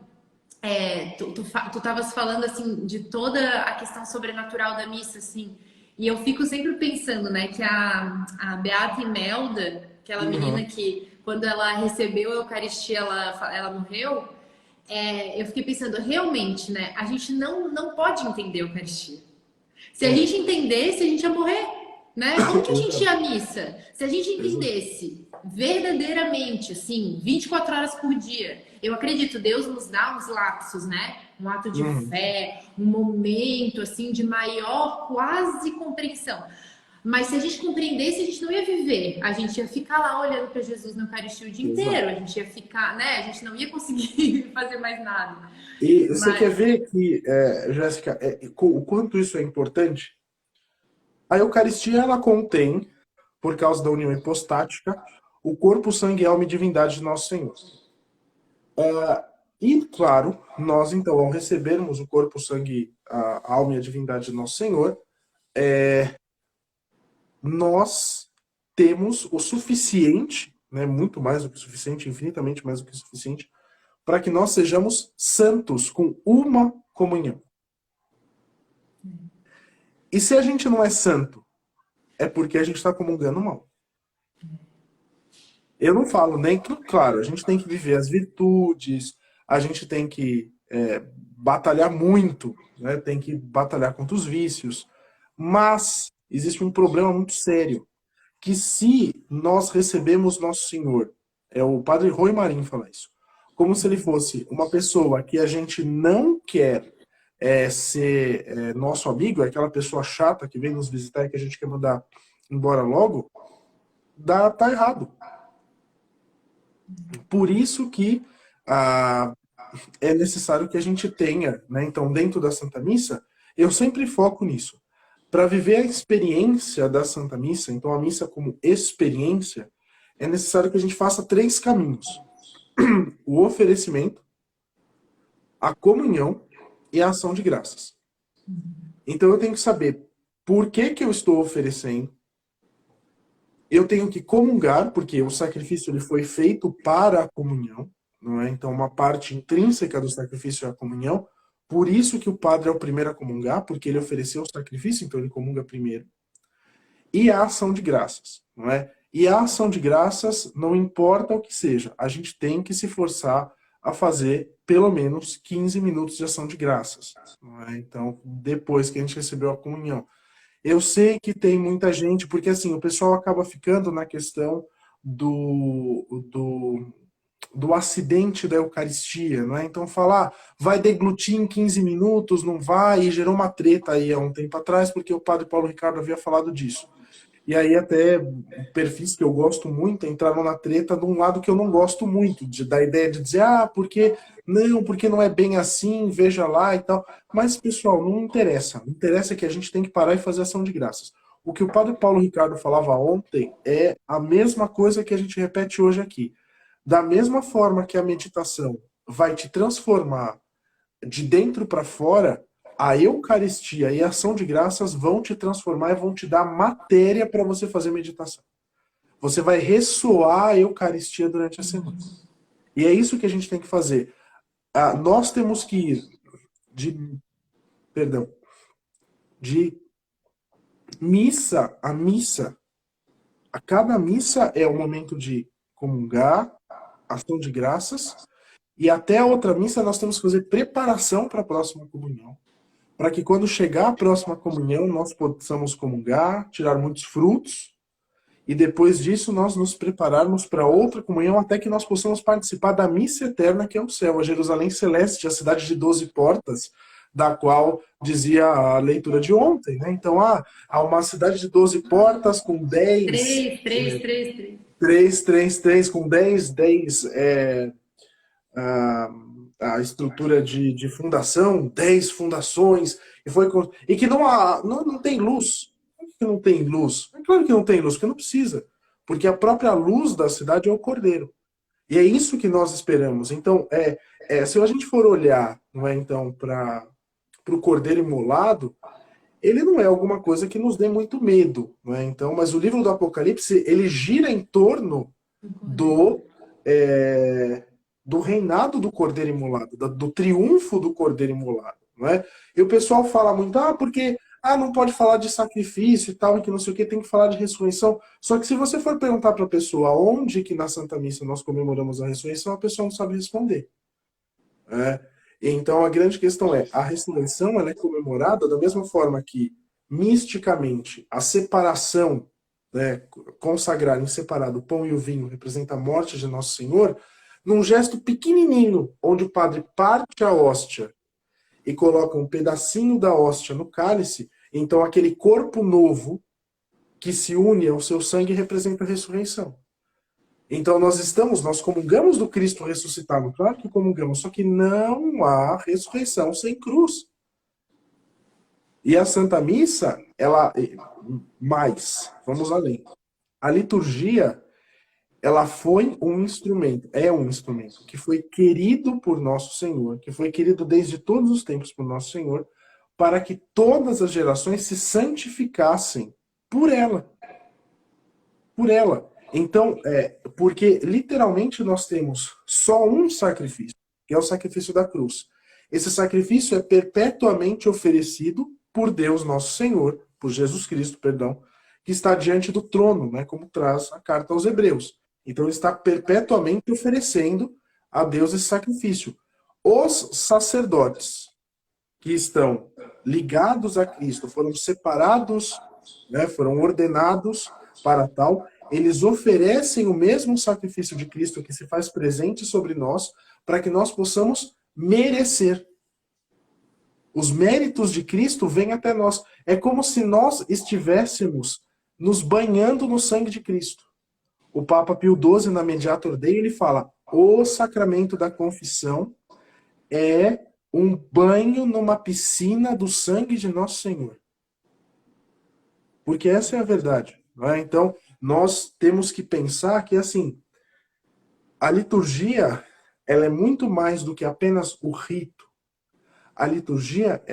tu estavas falando assim de toda a questão sobrenatural da missa, assim, e eu fico sempre pensando, né, que a Beata Imelda, aquela menina Uhum. que quando ela recebeu a Eucaristia ela morreu, eu fiquei pensando, realmente, né, a gente não pode entender a Eucaristia. Se a É. gente entendesse, a gente ia morrer, né? Como que a gente ia Exato. à missa? Se a gente Exato. entendesse verdadeiramente, assim, 24 horas por dia, eu acredito, Deus nos dá uns lapsos, né? Um ato de Uhum. fé, um momento, assim, de maior quase compreensão. Mas se a gente compreendesse, a gente não ia viver. A gente ia ficar lá olhando para Jesus na Eucaristia o dia Exato. inteiro. A gente ia ficar, né? A gente não ia conseguir fazer mais nada. E você quer Mas, ver que, Jéssica, o quanto isso é importante? A Eucaristia, ela contém, por causa da união hipostática, o corpo, sangue, alma e divindade de Nosso Senhor. E, claro, nós, então, ao recebermos o corpo, sangue, a alma e a divindade de Nosso Senhor, nós temos o suficiente, né, muito mais do que o suficiente, infinitamente mais do que o suficiente, para que nós sejamos santos com uma comunhão. E se a gente não é santo, é porque a gente está comungando mal. Eu não falo nem que, claro, a gente tem que viver as virtudes, a gente tem que batalhar muito, né? Tem que batalhar contra os vícios, mas existe um problema muito sério, que se nós recebemos Nosso Senhor, o padre Rui Marim fala isso, como se ele fosse uma pessoa que a gente não quer ser nosso amigo, é aquela pessoa chata que vem nos visitar e que a gente quer mandar embora logo, tá errado. Por isso que ah, é necessário que a gente tenha, né? Então, dentro da Santa Missa, eu sempre foco nisso. Para viver a experiência da Santa Missa, então a missa como experiência, é necessário que a gente faça três caminhos: o oferecimento, a comunhão e a ação de graças. Então eu tenho que saber por que eu estou oferecendo. Eu tenho que comungar, porque o sacrifício ele foi feito para a comunhão, não é? Então, uma parte intrínseca do sacrifício é a comunhão. Por isso que o padre é o primeiro a comungar, porque ele ofereceu o sacrifício, então ele comunga primeiro. E a ação de graças, não é? E a ação de graças, não importa o que seja, a gente tem que se forçar a fazer pelo menos 15 minutos de ação de graças, não é? Então, depois que a gente recebeu a comunhão. Eu sei que tem muita gente, porque assim, o pessoal acaba ficando na questão do do acidente da Eucaristia, não é? Então falar, vai deglutir em 15 minutos, não vai, e gerou uma treta aí há um tempo atrás, porque o padre Paulo Ricardo havia falado disso. E aí até perfis que eu gosto muito entraram na treta de um lado que eu não gosto muito, da ideia de dizer, porque não é bem assim, veja lá e tal. Mas, pessoal, não interessa. O interessa é que a gente tem que parar e fazer ação de graças. O que o padre Paulo Ricardo falava ontem é a mesma coisa que a gente repete hoje aqui. Da mesma forma que a meditação vai te transformar de dentro para fora, a Eucaristia e a ação de graças vão te transformar e vão te dar matéria para você fazer meditação. Você vai ressoar a Eucaristia durante a semana. E é isso que a gente tem que fazer. Nós temos que ir de missa a missa. A cada missa é o momento de comungar, ação de graças, e até a outra missa nós temos que fazer preparação para a próxima comunhão, para que quando chegar a próxima comunhão nós possamos comungar, tirar muitos frutos, e depois disso nós nos prepararmos para outra comunhão até que nós possamos participar da missa eterna que é o céu, a Jerusalém Celeste, a cidade de 12 portas, da qual dizia a leitura de ontem, né? Então, há uma cidade de 12 portas com 10... Três, com 10 a estrutura de fundação, 10 fundações, e que não tem luz. Por que não tem luz? É claro que não tem luz, porque não precisa. Porque a própria luz da cidade é o Cordeiro. E é isso que nós esperamos. Então, se a gente for olhar, não é, então, para o Cordeiro imolado, ele não é alguma coisa que nos dê muito medo, não é? Então, mas o livro do Apocalipse, ele gira em torno do reinado do Cordeiro imolado, do triunfo do Cordeiro imolado, não é? E o pessoal fala muito, porque não pode falar de sacrifício e tal, e que não sei o que, tem que falar de ressurreição. Só que se você for perguntar para a pessoa onde que na Santa Missa nós comemoramos a ressurreição, a pessoa não sabe responder. Então a grande questão a ressurreição ela é comemorada da mesma forma que, misticamente, a separação, né, consagrar em separado o pão e o vinho representa a morte de Nosso Senhor, num gesto pequenininho, onde o padre parte a hóstia e coloca um pedacinho da hóstia no cálice, então aquele corpo novo que se une ao seu sangue representa a ressurreição. Então nós comungamos do Cristo ressuscitado, claro que comungamos, só que não há ressurreição sem cruz. E a Santa Missa, vamos além. A liturgia, ela foi um instrumento, é um instrumento que foi querido por Nosso Senhor, que foi querido desde todos os tempos por Nosso Senhor, para que todas as gerações se santificassem por ela. Por ela. Então, porque literalmente nós temos só um sacrifício, que é o sacrifício da cruz. Esse sacrifício é perpetuamente oferecido por Deus Nosso Senhor, por Jesus Cristo, perdão, que está diante do trono, né, como traz a carta aos Hebreus. Então ele está perpetuamente oferecendo a Deus esse sacrifício. Os sacerdotes que estão ligados a Cristo, foram separados, né, foram ordenados para tal, eles oferecem o mesmo sacrifício de Cristo que se faz presente sobre nós, para que nós possamos merecer. Os méritos de Cristo vêm até nós. É como se nós estivéssemos nos banhando no sangue de Cristo. O Papa Pio XII, na Mediator Dei, ele fala: o sacramento da confissão é um banho numa piscina do sangue de Nosso Senhor. Porque essa é a verdade. Não é? Então, nós temos que pensar que, assim, a liturgia, ela é muito mais do que apenas o rito. A liturgia,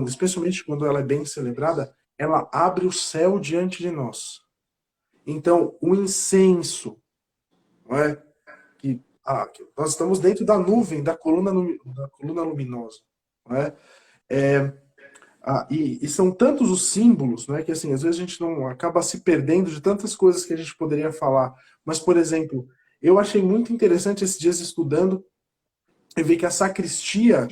especialmente quando ela é bem celebrada, ela abre o céu diante de nós. Então, o incenso, não é? Que nós estamos dentro da nuvem, da coluna luminosa. Não é? E são tantos os símbolos, não é? Que assim, às vezes a gente não acaba se perdendo de tantas coisas que a gente poderia falar. Mas, por exemplo, eu achei muito interessante esses dias estudando e vi que a sacristia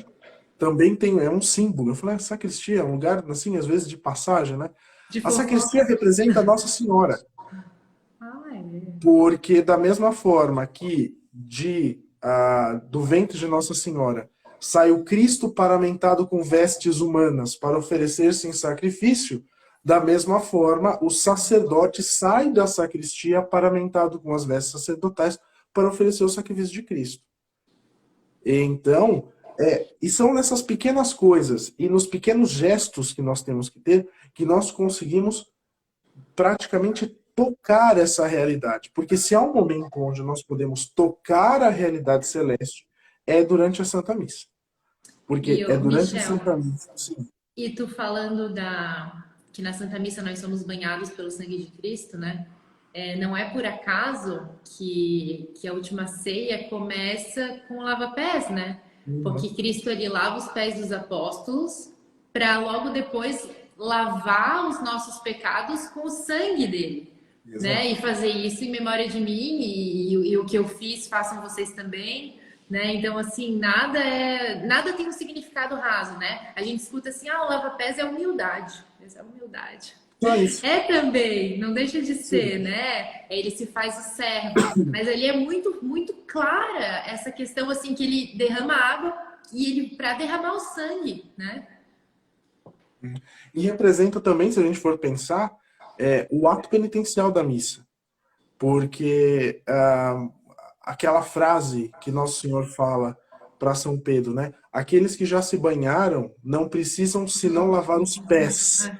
também é um símbolo. Eu falei, a sacristia é um lugar, assim, às vezes de passagem, né? A sacristia representa a Nossa Senhora. Porque da mesma forma que do ventre de Nossa Senhora sai o Cristo paramentado com vestes humanas para oferecer-se em sacrifício, da mesma forma, o sacerdote sai da sacristia paramentado com as vestes sacerdotais para oferecer o sacrifício de Cristo. Então, e são nessas pequenas coisas e nos pequenos gestos que nós temos que ter que nós conseguimos praticamente tocar essa realidade. Porque se há um momento onde nós podemos tocar a realidade celeste, é durante a Santa Missa. Porque é durante a Michel, Santa Missa, sim. e tu falando que na Santa Missa nós somos banhados pelo sangue de Cristo, né? Não é por acaso que a última ceia começa com lava-pés, né? Porque Cristo ele lava os pés dos apóstolos para logo depois lavar os nossos pecados com o sangue dele, né? E fazer isso em memória de mim e o que eu fiz, façam vocês também, né? Então assim, nada tem um significado raso, né? A gente escuta assim, o lava-pés é humildade, mas é humildade. É também, não deixa de ser, sim, né? Ele se faz o servo, mas ali é muito, muito clara essa questão assim que ele derrama água e ele para derramar o sangue, né? E representa também, se a gente for pensar, o ato penitencial da missa, porque aquela frase que Nosso Senhor fala para São Pedro, né? Aqueles que já se banharam não precisam senão lavar os pés.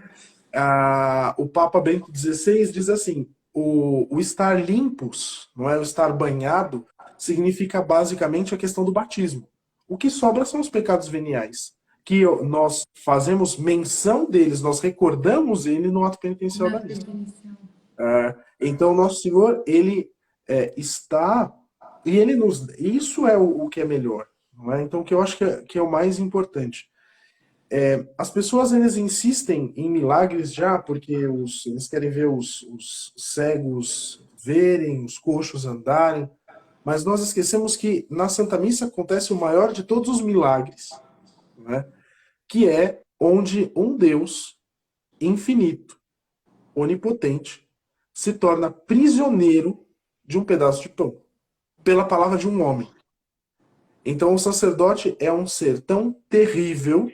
O Papa Bento XVI diz assim, o estar limpos, não é, o estar banhado, significa basicamente a questão do batismo. O que sobra são os pecados veniais, que nós fazemos menção deles, nós recordamos ele no ato penitencial da missa. Então, Nosso Senhor, ele está, e ele nos, isso é o que é melhor, não é? Então, o que eu acho que é o mais importante. As pessoas eles insistem em milagres já porque eles querem ver os cegos verem, os coxos andarem, mas nós esquecemos que na Santa Missa acontece o maior de todos os milagres, né? Que é onde um Deus infinito, onipotente, se torna prisioneiro de um pedaço de pão, pela palavra de um homem. Então o sacerdote é um ser tão terrível,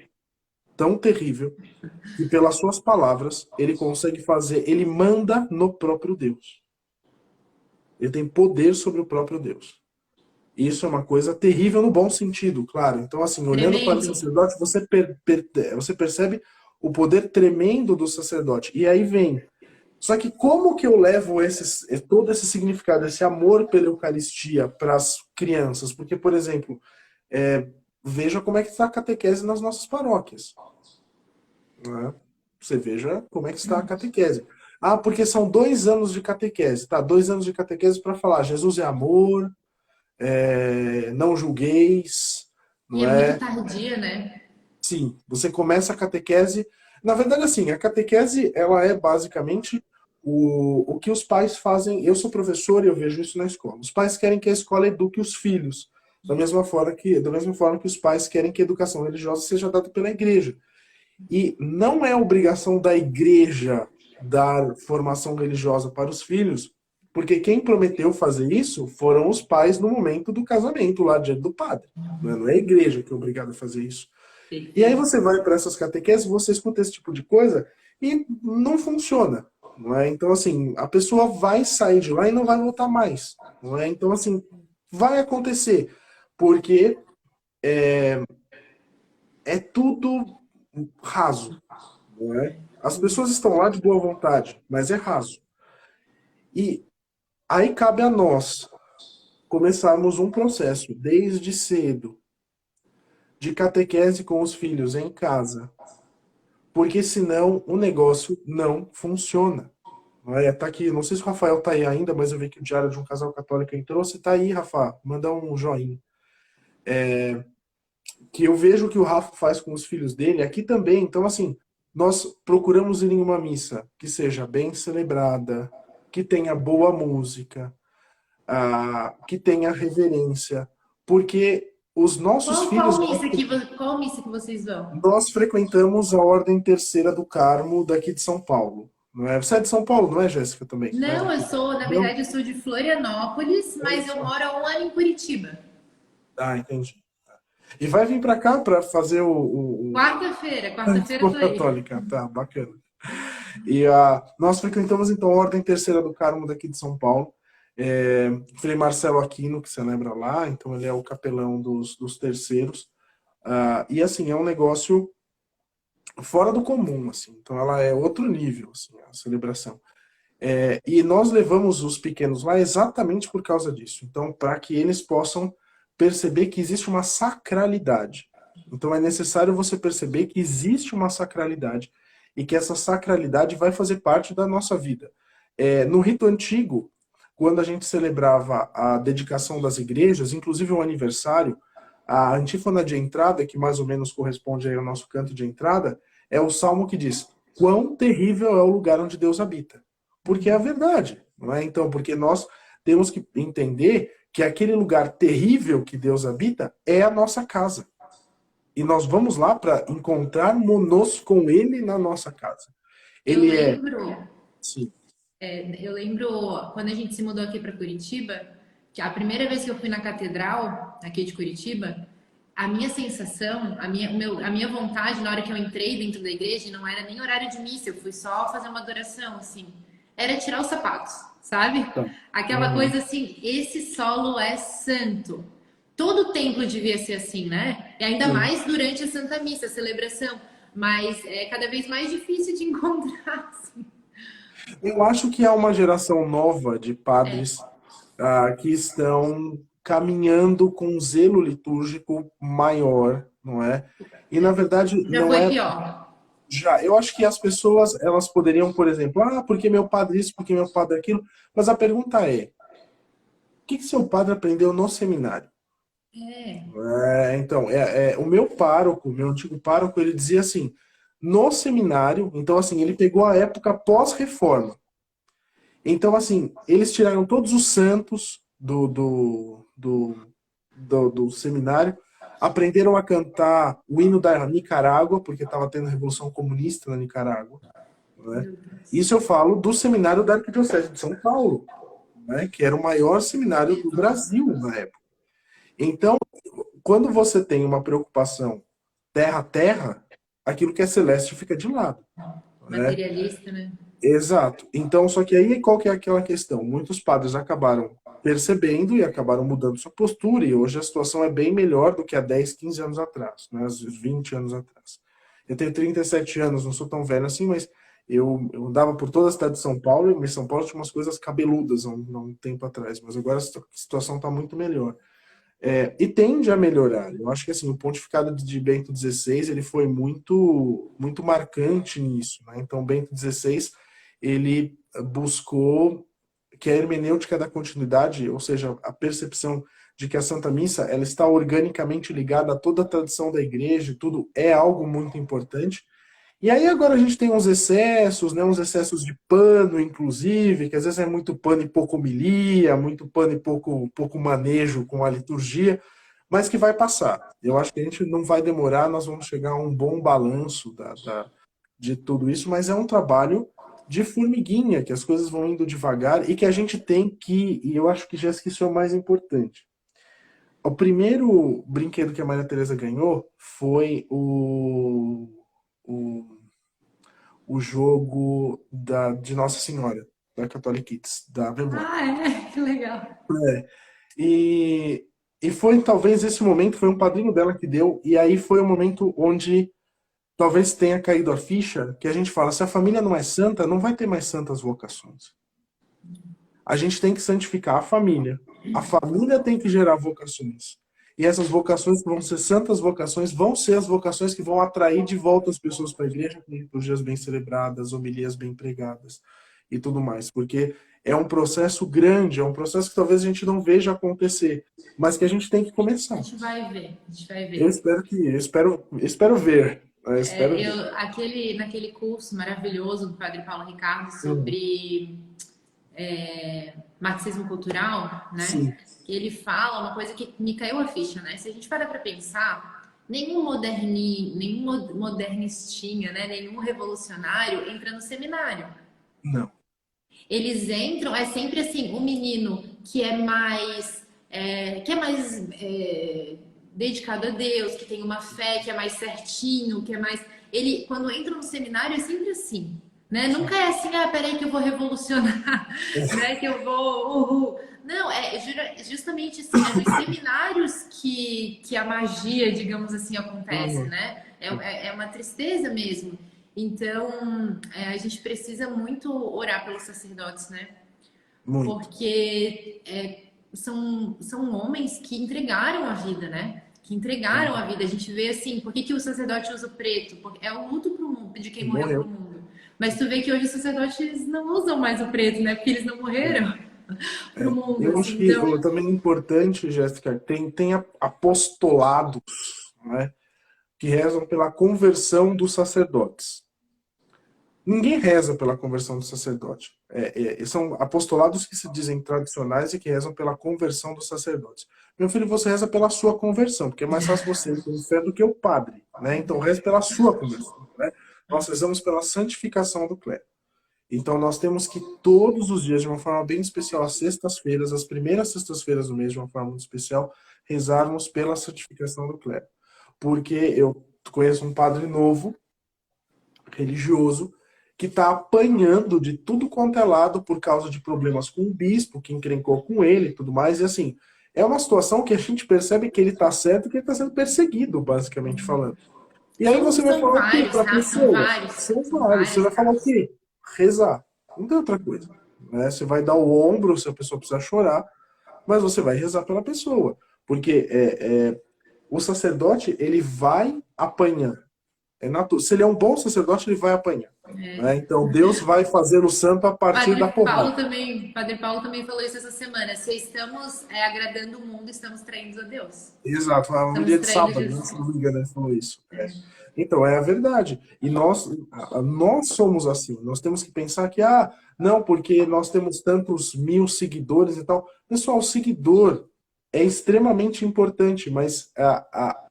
que pelas suas palavras ele consegue fazer, ele manda no próprio Deus. Ele tem poder sobre o próprio Deus. Isso é uma coisa terrível no bom sentido, claro. Então, assim, olhando para o sacerdote, você percebe o poder tremendo do sacerdote. E aí vem. Só que como que eu levo todo esse significado, esse amor pela Eucaristia para as crianças? Porque, por exemplo, veja como é que está a catequese nas nossas paróquias. Né? Você veja como é que está a catequese. Porque são 2 anos de catequese. Tá, 2 anos de catequese para falar Jesus é amor, não julgueis. Não é muito tardia, né? Sim, você começa a catequese. Na verdade, assim, a catequese ela é basicamente o que os pais fazem. Eu sou professor e eu vejo isso na escola. Os pais querem que a escola eduque os filhos, da mesma forma que os pais querem que a educação religiosa seja dada pela igreja. E não é obrigação da igreja dar formação religiosa para os filhos, porque quem prometeu fazer isso foram os pais no momento do casamento, lá diante do padre. Não é a igreja que é obrigada a fazer isso. E aí você vai para essas catequeses, você escuta esse tipo de coisa e não funciona. Não é? Então, assim, a pessoa vai sair de lá e não vai voltar mais. Não é? Então, assim, vai acontecer. Porque é tudo raso. Não é? As pessoas estão lá de boa vontade, mas é raso. E aí cabe a nós começarmos um processo desde cedo de catequese com os filhos em casa. Porque senão o negócio não funciona. Tá aqui, não sei se o Rafael tá aí ainda, mas eu vi que o Diário de um Casal Católico entrou. Você tá aí, Rafa? Manda um joinha. Que eu vejo o que o Rafa faz com os filhos dele aqui também. Então, assim, nós procuramos ir em uma missa que seja bem celebrada, que tenha boa música, que tenha reverência, porque os nossos filhos... Qual missa que vocês vão? Nós frequentamos a Ordem Terceira do Carmo daqui de São Paulo. não é? Você é de São Paulo, não é, Jéssica, também? Mais Não, eu aqui. sou, na Não? verdade, eu sou de Florianópolis, Olha mas eu só. moro há um ano em Curitiba. Ah, entendi. E vai vir para cá para fazer a Quarta-feira eu Expo tô aí. Católica. Tá, bacana. E nós frequentamos então a Ordem Terceira do Carmo daqui de São Paulo. Frei Marcelo Aquino, que celebra lá, então ele é o capelão dos terceiros. E assim, é um negócio fora do comum, assim. Então ela é outro nível, assim, a celebração. E nós levamos os pequenos lá exatamente por causa disso. Então, para que eles possam perceber que existe uma sacralidade. Então, é necessário você perceber que existe uma sacralidade e que essa sacralidade vai fazer parte da nossa vida. No rito antigo, quando a gente celebrava a dedicação das igrejas, inclusive o aniversário, a antífona de entrada, que mais ou menos corresponde aí ao nosso canto de entrada, é o salmo que diz: Quão terrível é o lugar onde Deus habita. Porque é a verdade, não é? Então, porque nós temos que entender que aquele lugar terrível que Deus habita é a nossa casa. E nós vamos lá para encontrarmos com Ele na nossa casa. Eu Ele é, lembro, sim, eu lembro quando a gente se mudou aqui para Curitiba, que a primeira vez que eu fui na catedral aqui de Curitiba, a minha sensação, a minha vontade na hora que eu entrei dentro da igreja, não era nem horário de missa, eu fui só fazer uma adoração, assim, era tirar os sapatos, sabe? tá. Aquela Uhum. coisa assim, esse solo é santo. Todo templo devia ser assim, né? E ainda Sim. mais durante a Santa Missa, a celebração. Mas é cada vez mais difícil de encontrar, assim. Eu acho que há uma geração nova de padres que estão caminhando com um zelo litúrgico maior, não é? E na verdade Já não foi é pior. já. Eu acho que as pessoas elas poderiam, por exemplo, porque meu padre isso, porque meu padre aquilo, mas a pergunta é, o que seu padre aprendeu no seminário? É, Então, o meu pároco, meu antigo pároco, ele dizia assim, no seminário, então assim, ele pegou a época pós-reforma. Então, assim, eles tiraram todos os santos do seminário, aprenderam a cantar o hino da Nicarágua, porque estava tendo revolução comunista na Nicarágua. Né? meu Deus. Isso eu falo do seminário da Arquidiocese de São Paulo, né? Que era o maior seminário do Brasil na época. Então, quando você tem uma preocupação terra a terra, aquilo que é celeste fica de lado. Né? Materialista, né? Exato. Então, só que aí qual que é aquela questão? Muitos padres acabaram percebendo e acabaram mudando sua postura, e hoje a situação é bem melhor do que há 10, 15 anos atrás, né? Às vezes 20 anos atrás. Eu tenho 37 anos, não sou tão velho assim, mas eu andava por toda a cidade de São Paulo, e em São Paulo tinha umas coisas cabeludas há um tempo atrás, mas agora a situação está muito melhor. E tende a melhorar. Eu acho que assim, o pontificado de Bento XVI ele foi muito, muito marcante nisso. Né? Então, Bento XVI ele buscou que a hermenêutica da continuidade, ou seja, a percepção de que a Santa Missa ela está organicamente ligada a toda a tradição da igreja, tudo é algo muito importante. E aí agora a gente tem uns excessos, né? Uns excessos de pano, inclusive, que às vezes é muito pano e pouco homilia, muito pano e pouco manejo com a liturgia, mas que vai passar. Eu acho que a gente não vai demorar, nós vamos chegar a um bom balanço de tudo isso, mas é um trabalho de formiguinha, que as coisas vão indo devagar e que a gente tem que, e eu acho que já isso é o mais importante. O primeiro brinquedo que a Maria Teresa ganhou foi o o jogo de Nossa Senhora, da Catholic Kids, da Vemola. Ah, é? Que legal. E, e foi talvez esse momento, foi um padrinho dela que deu, e aí foi o momento onde talvez tenha caído a ficha, que a gente fala, se a família não é santa, não vai ter mais santas vocações. A gente tem que santificar a família. A família tem que gerar vocações. E essas vocações que vão ser santas vocações vão ser as vocações que vão atrair de volta as pessoas para a igreja com liturgias bem celebradas, homilias bem pregadas e tudo mais. Porque é um processo grande, é um processo que talvez a gente não veja acontecer, mas que a gente tem que A começar. gente vai ver, a gente vai Eu ver. espero espero ver. Eu espero ver. Naquele curso maravilhoso do Padre Paulo Ricardo Uhum. sobre marxismo cultural, né? Sim, Que ele fala uma coisa que me caiu a ficha, né? Se a gente para pensar, nenhum modernistinha, né? Nenhum revolucionário entra no seminário. Não. Eles entram, é sempre assim, o menino que é mais dedicado a Deus, que tem uma fé, que é mais certinho, que é mais. Ele, quando entra no seminário, é sempre assim. Né? Nunca é assim, peraí que eu vou revolucionar, né? Que eu vou. Uhul. Não, justamente assim, é nos seminários que a magia, digamos assim, acontece, Uhum. né? É uma tristeza mesmo. Então, a gente precisa muito orar pelos sacerdotes, né? Muito. Porque são homens que entregaram a vida, né? Que entregaram a vida. A gente vê assim, por que o sacerdote usa o preto? Porque é o luto pro mundo, de quem morreu pro Morreu. mundo. Mas tu vê que hoje os sacerdotes não usam mais o preto, né? Porque eles não morreram pro mundo, Eu acho assim. que Então, também é importante, Jéssica, tem apostolados, né, que rezam pela conversão dos sacerdotes. Ninguém reza pela conversão do sacerdote. São apostolados que se dizem tradicionais e que rezam pela conversão dos sacerdotes. Meu filho, você reza pela sua conversão, porque é mais fácil você ir para o inferno do que o padre, né? Então reze pela sua conversão, né? Nós rezamos pela santificação do clero. Então nós temos que todos os dias, de uma forma bem especial, às sextas-feiras, as primeiras sextas-feiras do mês, de uma forma muito especial, rezarmos pela santificação do clero. Porque eu conheço um padre novo, religioso, que está apanhando de tudo quanto é lado por causa de problemas com o bispo, que encrencou com ele e tudo mais. E assim, é uma situação que a gente percebe que ele está certo e que ele está sendo perseguido, basicamente falando. E aí você vai são falar o quê vários, para a tá? São pessoa? vários. São São vários. Você vários vai falar o casos. quê? Rezar. Não tem outra coisa. Né? Você vai dar o ombro se a pessoa precisar chorar, mas você vai rezar pela pessoa. Porque o sacerdote, ele vai apanhar. Se ele é um bom sacerdote, ele vai apanhar. Né? Então Deus vai fazer o santo a partir da porrada. Padre Paulo também falou isso essa semana. Se estamos agradando o mundo, estamos traindo a Deus. Exato, no Estamos dia de traindo sábado, né, se Jesus. não me engano, ele falou isso. Então, é a verdade. E nós somos assim. Nós temos que pensar que, não, porque nós temos tantos mil seguidores e tal. Pessoal, o seguidor é extremamente importante, mas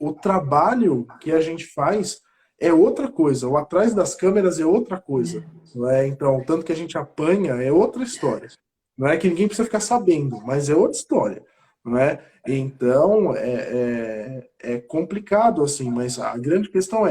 o trabalho que a gente faz é outra coisa. O atrás das câmeras é outra coisa. Não é? Então, tanto que a gente apanha é outra história. Não é que ninguém precisa ficar sabendo, mas é outra história. Não é? Então, é complicado, assim, mas a grande questão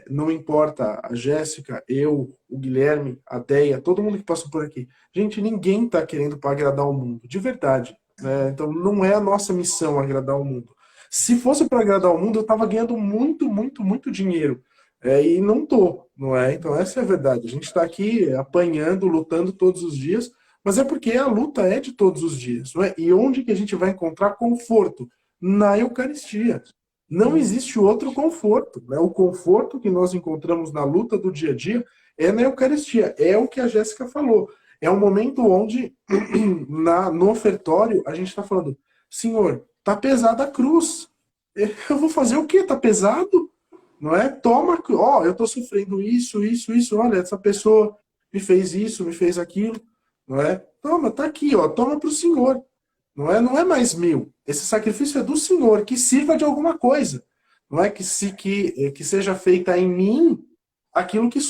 não importa a Jéssica, eu, o Guilherme, a Deia, todo mundo que passou por aqui. Gente, ninguém está querendo para agradar o mundo, de verdade. Né? Então, não é a nossa missão agradar o mundo. Se fosse para agradar o mundo, eu estava ganhando muito, muito, muito dinheiro. E não tô, não é? Então, essa é a verdade. A gente está aqui apanhando, lutando todos os dias, mas é porque a luta é de todos os dias. Não é? E onde que a gente vai encontrar conforto? Na Eucaristia. Não existe outro conforto. Né? O conforto que nós encontramos na luta do dia a dia é na Eucaristia. É o que a Jéssica falou. É um momento onde, no ofertório, a gente está falando, Senhor, tá pesada a cruz. Eu vou fazer o quê? Tá pesado? Não é? Toma, eu tô sofrendo isso, isso, isso. Olha, essa pessoa me fez isso, me fez aquilo. Não é? Toma, tá aqui, toma para o Senhor. Não é mais meu. Esse sacrifício é do Senhor, que sirva de alguma coisa. Não é que seja feita em mim aquilo que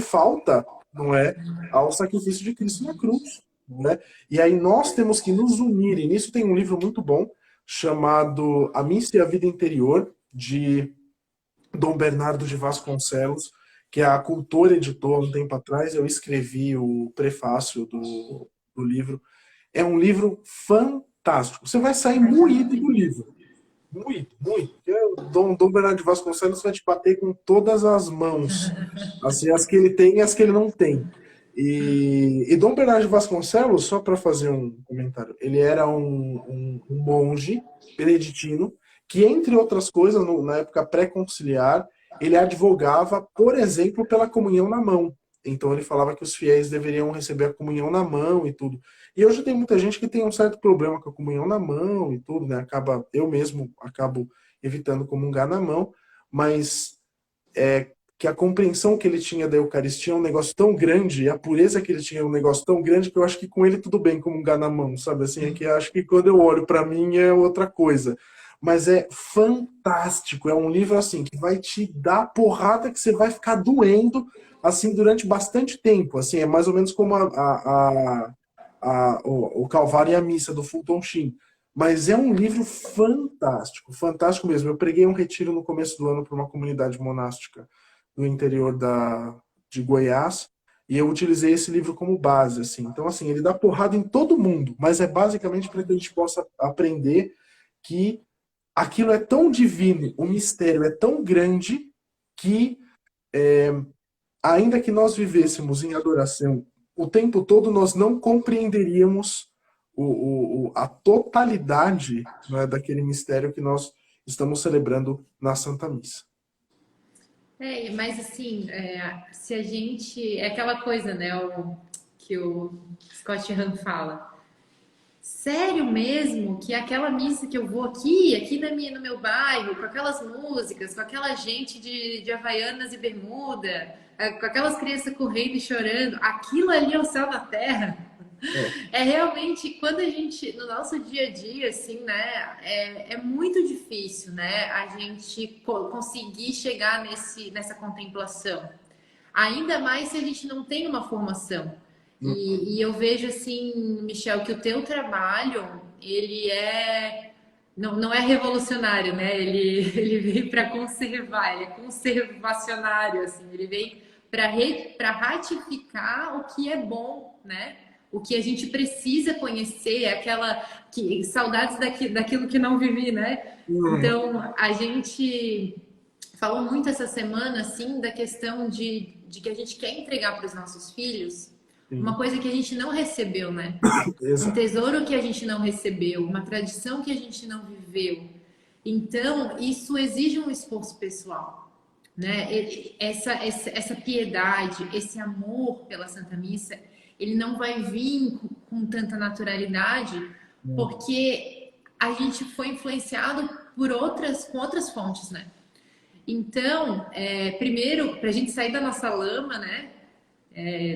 falta, não é, ao sacrifício de Cristo na cruz. Não é? E aí nós temos que nos unir, e nisso tem um livro muito bom, chamado A Missa e a Vida Interior, de Dom Bernardo de Vasconcelos, que a Cultura editou há um tempo atrás. Eu escrevi o prefácio do livro. É um livro fantástico. Você vai sair moído do livro. Moído, moído. Dom Bernardo de Vasconcelos vai te bater com todas as mãos. Assim, as que ele tem e as que ele não tem. E Dom Bernardo de Vasconcelos, só para fazer um comentário, ele era um monge beneditino que, entre outras coisas, na época pré-conciliar, ele advogava, por exemplo, pela comunhão na mão. Então ele falava que os fiéis deveriam receber a comunhão na mão e tudo. E hoje tem muita gente que tem um certo problema com a comunhão na mão e tudo, né? Eu mesmo acabo evitando comungar na mão, mas que a compreensão que ele tinha da Eucaristia é um negócio tão grande, e a pureza que ele tinha é um negócio tão grande, que eu acho que com ele tudo bem comungar na mão, sabe? Assim, é que eu acho que quando eu olho para mim é outra coisa. mas é fantástico. É um livro assim que vai te dar porrada que você vai ficar doendo assim durante bastante tempo. Assim, é mais ou menos como o Calvário e a Missa do Fulton Sheen. Mas é um livro fantástico, fantástico mesmo. Eu preguei um retiro no começo do ano para uma comunidade monástica no interior de Goiás. E eu utilizei esse livro como base, assim. Então, assim, ele dá porrada em todo mundo, mas é basicamente para que a gente possa aprender que aquilo é tão divino, o mistério é tão grande que, ainda que nós vivêssemos em adoração o tempo todo, nós não compreenderíamos a totalidade, né, daquele mistério que nós estamos celebrando na Santa Missa. Mas assim, se a gente. É aquela coisa, né? Que o Scott Hahn fala. Sério mesmo que aquela missa que eu vou aqui no meu bairro, com aquelas músicas, com aquela gente de Havaianas e bermuda, com aquelas crianças correndo e chorando, aquilo ali é o céu na terra? É, É realmente, quando a gente, no nosso dia a dia, assim, né, é muito difícil, né, a gente conseguir chegar nessa contemplação. Ainda mais se a gente não tem uma formação. E eu vejo, assim, Michel, que o teu trabalho, ele não é revolucionário, né? Ele veio para conservar, ele é conservacionário, assim, ele veio para ratificar o que é bom, né? O que a gente precisa conhecer, saudades daquilo que não vivi, né? uhum, Então, a gente falou muito essa semana, assim, da questão de que a gente quer entregar para os nossos filhos uma sim, coisa que a gente não recebeu, né? Um exato. tesouro que a gente não recebeu, uma tradição que a gente não viveu. Então, isso exige um esforço pessoal, né? Essa piedade, esse amor pela Santa Missa, ele não vai vir com tanta naturalidade, porque a gente foi influenciado com outras fontes, né? Então, primeiro, para a gente sair da nossa lama, né?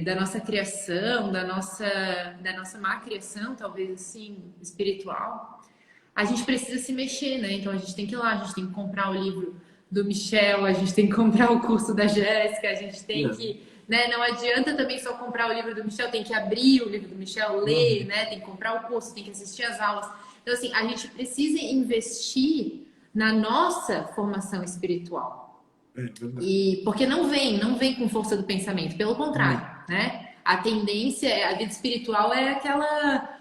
Da nossa criação, da nossa má criação, talvez assim, espiritual, a gente precisa se mexer, né? Então a gente tem que ir lá, a gente tem que comprar o livro do Michel, a gente tem que comprar o curso da Jéssica, a gente tem que, né? Não adianta também só comprar o livro do Michel, tem que abrir o livro do Michel, ler, Uhum, né? Tem que comprar o curso, tem que assistir às aulas. Então assim, a gente precisa investir na nossa formação espiritual. é verdade. E porque não vem com força do pensamento, pelo contrário, né? A tendência, a vida espiritual é aquela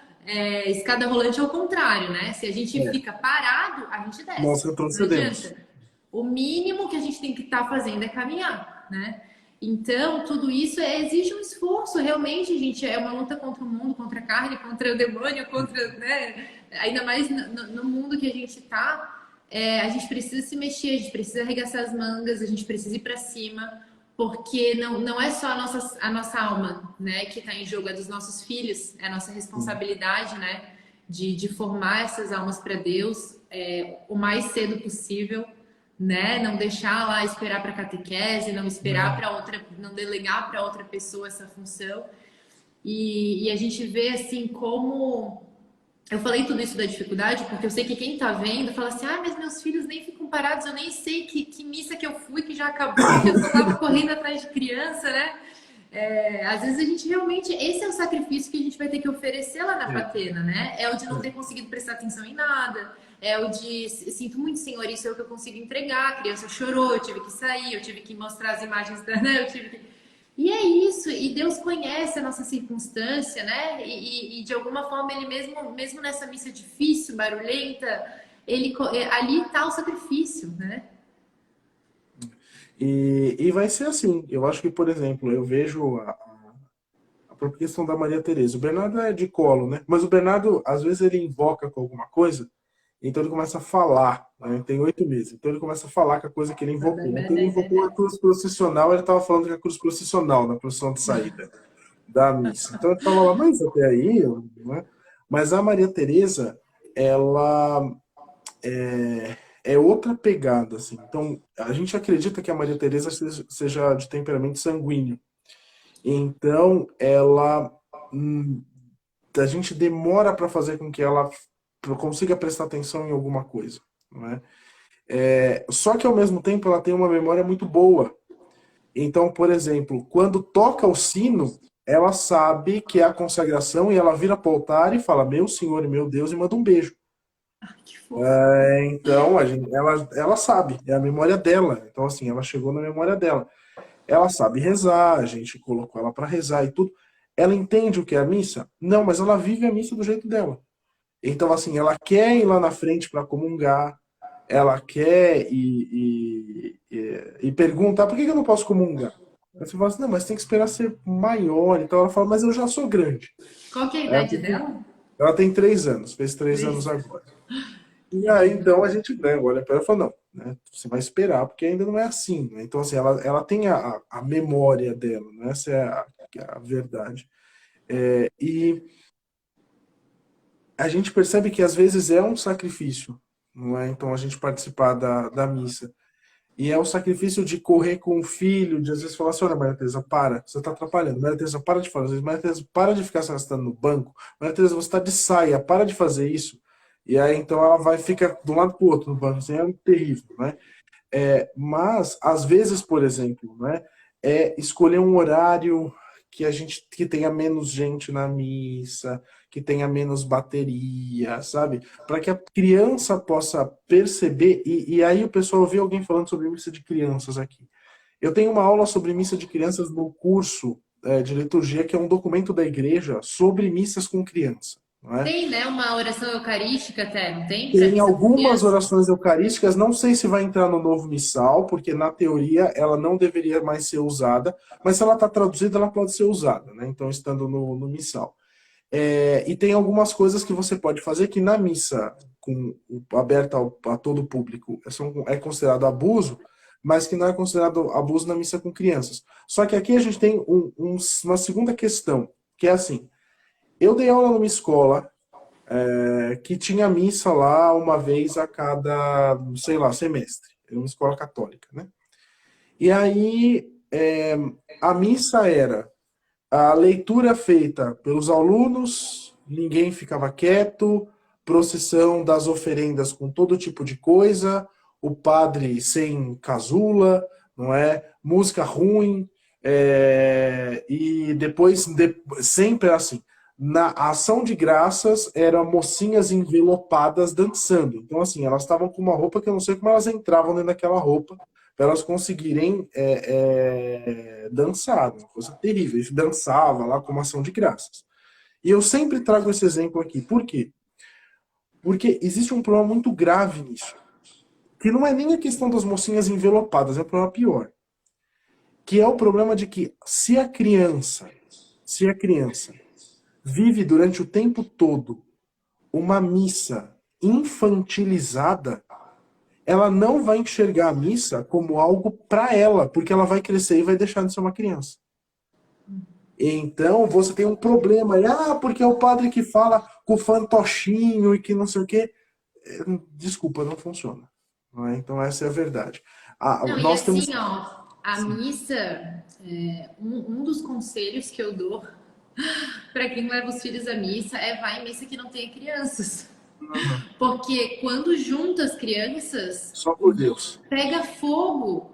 escada rolante ao contrário, né? Se a gente É, fica parado, a gente nós desce. Não retrocedemos. adianta. O mínimo que a gente tem que estar fazendo é caminhar, né? Então, tudo isso exige um esforço, realmente, gente. É uma luta contra o mundo, contra a carne, contra o demônio, contra, né? Ainda mais no mundo que a gente está, a gente precisa se mexer, a gente precisa arregaçar as mangas, a gente precisa ir para cima, porque não é só a nossa alma, né, que está em jogo, é dos nossos filhos, é a nossa responsabilidade, né, de formar essas almas para Deus o mais cedo possível, né, não deixar lá esperar para catequese, não esperar para outra, não delegar para outra pessoa essa função. E a gente vê assim como eu falei tudo isso da dificuldade porque eu sei que quem tá vendo fala assim: ah, mas meus filhos nem ficam parados, eu nem sei que missa que eu fui, que já acabou, que eu só tava correndo atrás de criança, né? Às vezes a gente realmente. Esse é o sacrifício que a gente vai ter que oferecer lá na É, patena, né? É o de não é. ter conseguido prestar atenção em nada, é o de sinto muito, senhor, isso é o que eu consigo entregar. A criança chorou, eu tive que sair, eu tive que mostrar as imagens da. Né? Eu tive que e é isso, e Deus conhece a nossa circunstância, né? E de alguma forma, Ele mesmo nessa missa difícil, barulhenta, ali está o sacrifício, né? E vai ser assim. Eu acho que, por exemplo, eu vejo a própria questão da Maria Tereza. O Bernardo é de colo, né? Mas o Bernardo, às vezes, ele invoca com alguma coisa, então ele começa a falar, né? Tem 8 meses. Então ele começa a falar com a coisa que ele invocou. Ontem ele invocou a cruz processional, ele estava falando que a cruz processional na procissão de saída da missa. Então ele estava lá, mas até aí, né? Mas a Maria Tereza, ela é outra pegada, assim. Então, a gente acredita que a Maria Teresa seja de temperamento sanguíneo. Então, hum, a gente demora para fazer com que ela consiga prestar atenção em alguma coisa. não é? Só que ao mesmo tempo ela tem uma memória muito boa. Então, por exemplo, quando toca o sino, ela sabe que é a consagração e ela vira para o altar e fala, meu Senhor e meu Deus, e manda um beijo. Que fofo. Então, ela sabe, é a memória dela. Então, assim, ela chegou na memória dela. Ela sabe rezar, a gente colocou ela para rezar e tudo. Ela entende o que é a missa? Não, mas ela vive a missa do jeito dela. Então, assim, ela quer ir lá na frente para comungar, ela quer e pergunta, por que que eu não posso comungar? Aí você fala assim, não, mas tem que esperar ser maior. Então ela fala, mas eu já sou grande. Qual que é a Ela idade dela? tem 3 anos, fez 3 anos Três. agora. E aí, então, a gente, né, olha para ela e fala, não, né, você vai esperar, porque ainda não é assim, né? Então, assim, ela tem a memória dela, né? Essa é a verdade. E a gente percebe que às vezes é um sacrifício, não é? Então, a gente participar da missa. E é o sacrifício de correr com o filho, de às vezes falar assim, olha, Maria Teresa, para, você está atrapalhando. Maria Teresa, para de falar. Às vezes, Maria Teresa, para de ficar se arrastando no banco. Maria Teresa, você está de saia, para de fazer isso. E aí, então, ela vai ficar de um lado para o outro no banco. Assim, é terrível, né? Mas, às vezes, por exemplo, né, escolher um horário que tenha menos gente na missa, que tenha menos bateria, sabe? Para que a criança possa perceber, e aí o pessoal ouviu alguém falando sobre missa de crianças aqui. Eu tenho uma aula sobre missa de crianças no curso de liturgia, que é um documento da igreja sobre missas com criança, não é? Tem, né, uma oração eucarística até, não tem? Para Tem missa com algumas criança? orações eucarísticas, não sei se vai entrar no novo missal, porque na teoria ela não deveria mais ser usada, mas se ela está traduzida, ela pode ser usada, né? Então, estando no missal. E tem algumas coisas que você pode fazer que na missa aberta a todo o público é considerado abuso, mas que não é considerado abuso na missa com crianças. Só que aqui a gente tem uma segunda questão, que é assim, eu dei aula numa escola que tinha missa lá uma vez a cada, sei lá, semestre. É uma escola católica, né? E aí a missa era a leitura feita pelos alunos, ninguém ficava quieto, procissão das oferendas com todo tipo de coisa, o padre sem casula, não é? Música ruim, e depois, sempre era assim. Na ação de graças, eram mocinhas envelopadas dançando. Então, assim, elas estavam com uma roupa que eu não sei como elas entravam dentro daquela roupa, para elas conseguirem dançar, uma coisa terrível. Eles dançavam lá com uma ação de graças. E eu sempre trago esse exemplo aqui. Por quê? Porque existe um problema muito grave nisso. Que não é nem a questão das mocinhas envelopadas, é um problema pior. Que é o problema de que se a criança vive durante o tempo todo uma missa infantilizada, ela não vai enxergar a missa como algo para ela, porque ela vai crescer e vai deixar de ser uma criança. Então você tem um problema. Porque é o padre que fala com o fantochinho e que não sei o quê. Desculpa, não funciona. Não é? Então essa é a verdade. Não, e Nós temos. assim, ó, a Sim. missa, um dos conselhos que eu dou para quem leva os filhos à missa é vai em missa que não tenha crianças. Uhum. Porque quando junta as crianças, Só por Deus. pega fogo.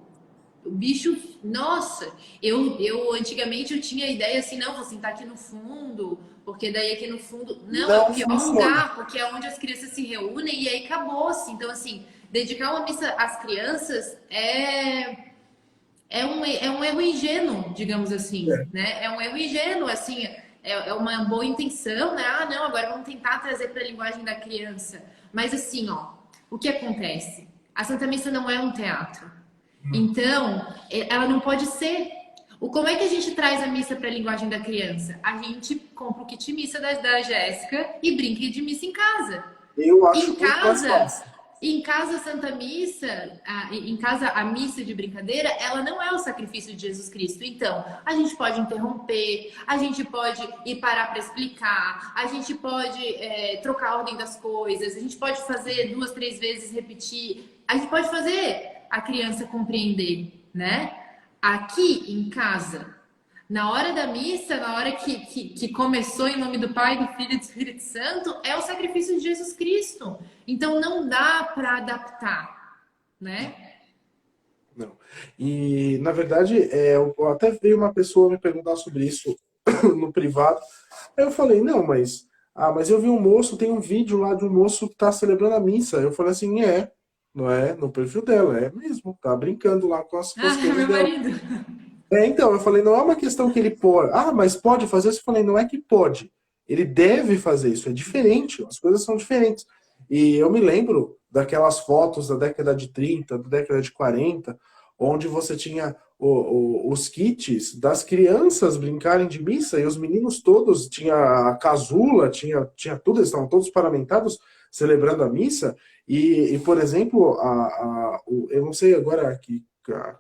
O bicho, nossa, eu antigamente eu tinha a ideia assim, não, vou sentar aqui no fundo, porque daí aqui no fundo, não, é o Não pior funciona. lugar, porque é onde as crianças se reúnem e aí acabou-se. Então, assim, dedicar uma missa às crianças é um erro ingênuo, digamos assim, É. né? É um erro ingênuo, assim, é uma boa intenção, né? Ah, não, agora vamos tentar trazer para a linguagem da criança. Mas assim, ó, o que acontece? A Santa Missa não é um teatro. Então, ela não pode ser. Como é que a gente traz a missa para a linguagem da criança? A gente compra o kit missa da Jéssica e brinca de missa em casa. Eu Em acho muito mais casa, fácil. em casa a Santa Missa, em casa a missa de brincadeira, ela não é o sacrifício de Jesus Cristo. Então, a gente pode interromper, a gente pode ir parar para explicar, a gente pode trocar a ordem das coisas, a gente pode fazer 2, 3 vezes repetir, a gente pode fazer a criança compreender, né? Aqui em casa, Na hora da missa, na hora que começou em nome do Pai, do Filho e do Espírito Santo, é o sacrifício de Jesus Cristo. Então não dá para adaptar, né? Não. E, na verdade, até veio uma pessoa me perguntar sobre isso no privado. Aí eu falei, não, mas eu vi um moço, tem um vídeo lá de um moço que tá celebrando a missa. Eu falei assim, não é no perfil dela, é mesmo, tá brincando lá com as Ah, coisas meu dela. marido. Então, eu falei, não é uma questão que ele pode. Ah, mas pode fazer isso? Eu falei, não é que pode. Ele deve fazer isso. É diferente. As coisas são diferentes. E eu me lembro daquelas fotos da década de 30, da década de 40, onde você tinha os kits das crianças brincarem de missa e os meninos todos, tinha a casula, tinha tudo, eles estavam todos paramentados celebrando a missa. Por exemplo, eu não sei agora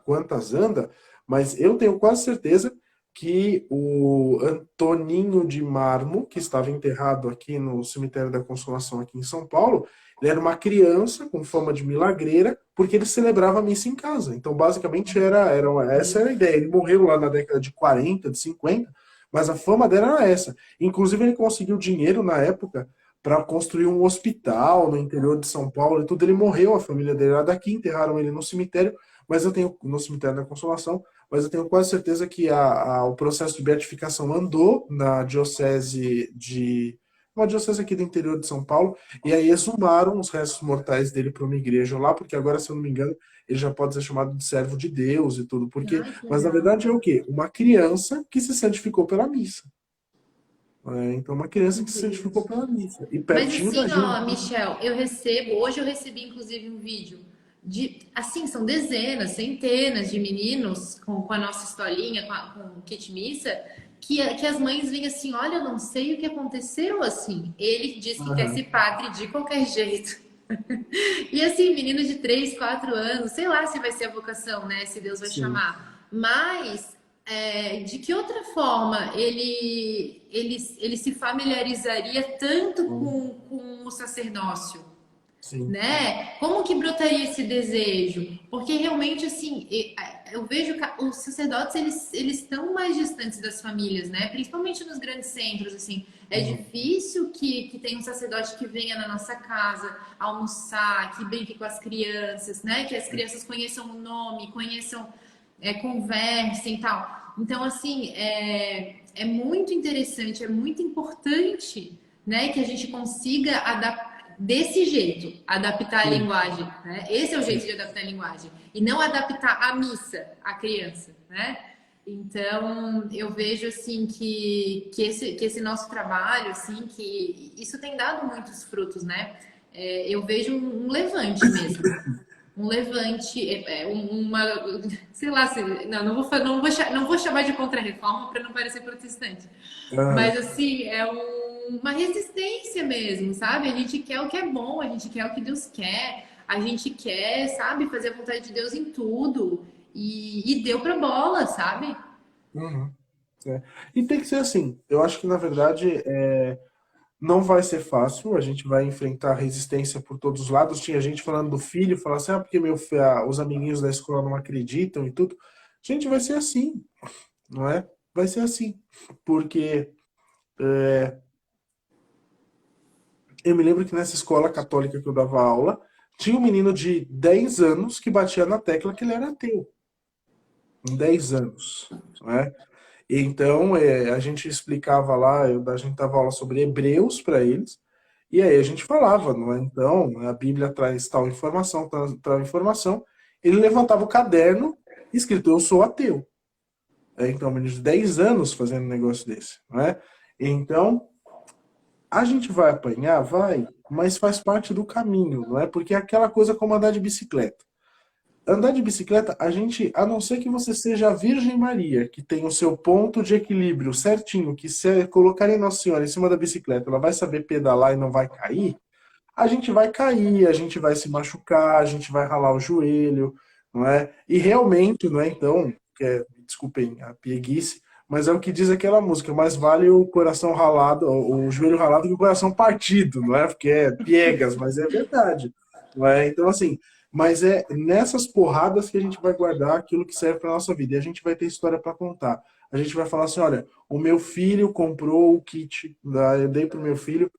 quantas anda, mas eu tenho quase certeza que o Antoninho de Marmo, que estava enterrado aqui no cemitério da Consolação, aqui em São Paulo, ele era uma criança com fama de milagreira, porque ele celebrava a missa em casa. Então, basicamente, essa era a ideia. Ele morreu lá na década de 40, de 50, mas a fama dele era essa. Inclusive, ele conseguiu dinheiro na época para construir um hospital no interior de São Paulo e tudo. Ele morreu, a família dele era daqui, enterraram ele no cemitério, mas eu tenho no cemitério da Consolação, mas eu tenho quase certeza que o processo de beatificação andou na diocese de uma diocese aqui do interior de São Paulo, e aí exumaram os restos mortais dele para uma igreja lá, porque agora, se eu não me engano, ele já pode ser chamado de servo de Deus e tudo, Ai, que mas na legal. verdade é o quê? Uma criança que se santificou pela missa. Então, uma criança que se santificou pela missa. E Mas pertinho da assim, gente. ó, Michel, hoje eu recebi inclusive um vídeo de, assim, são dezenas, centenas de meninos com a nossa historinha, com o kit missa, que as mães vêm assim, olha, eu não sei o que aconteceu assim. Ele diz que quer Aham. ser padre de qualquer jeito. E assim, meninos de 3 4 anos, sei lá se vai ser a vocação, né? Se Deus vai Sim, chamar. Mas de que outra forma ele se familiarizaria tanto com o sacerdócio? sim. Né? Como que brotaria esse desejo? Porque realmente, assim, eu vejo que os sacerdotes, eles estão mais distantes das famílias, né? Principalmente nos grandes centros, assim. É Uhum. difícil que tenha um sacerdote que venha na nossa casa almoçar, que brinque com as crianças, né? Que as crianças conheçam o nome, conheçam, conversem e tal. Então, assim, é muito interessante, é muito importante, né? Que a gente consiga adaptar desse jeito, adaptar a Sim, linguagem, né? Esse é o jeito sim. de adaptar a linguagem e não adaptar a missa à criança, né? Então, eu vejo assim que esse nosso trabalho, assim, que isso tem dado muitos frutos, né? Eu vejo um levante mesmo, um levante, sei lá, não vou chamar de contra-reforma para não parecer protestante, Aham. mas assim, uma resistência mesmo, sabe? A gente quer o que é bom, a gente quer o que Deus quer, a gente quer, sabe, fazer a vontade de Deus em tudo. E deu pra bola, sabe? Uhum. É. E tem que ser assim. Eu acho que, na verdade, não vai ser fácil. A gente vai enfrentar resistência por todos os lados. Tinha gente falando do filho, falando assim, porque os amiguinhos da escola não acreditam e tudo. Gente, vai ser assim, não é? Vai ser assim. Porque eu me lembro que nessa escola católica que eu dava aula, tinha um menino de 10 anos que batia na tecla que ele era ateu. Com 10 anos, não é? Então, a gente explicava lá, a gente dava aula sobre Hebreus para eles, e aí a gente falava, não é? Então, a Bíblia traz tal informação, tal informação. Ele levantava o caderno, escrito, eu sou ateu. Então, um menino de 10 anos fazendo um negócio desse, não é? Então, a gente vai apanhar? Vai, mas faz parte do caminho, não é? Porque é aquela coisa como andar de bicicleta. Andar de bicicleta, a não ser que você seja a Virgem Maria, que tem o seu ponto de equilíbrio certinho, que se colocarem Nossa Senhora em cima da bicicleta, ela vai saber pedalar e não vai cair, a gente vai cair, a gente vai se machucar, a gente vai ralar o joelho, não é? E realmente, não é? Então, desculpem a pieguice, mas é o que diz aquela música, mais vale o coração ralado, o joelho ralado que o coração partido, não é? Porque é piegas, mas é verdade, não é? Então, assim, Mas é nessas porradas que a gente vai guardar aquilo que serve para nossa vida. E a gente vai ter história para contar. A gente vai falar assim, olha, o meu filho comprou o kit, eu dei pro meu filho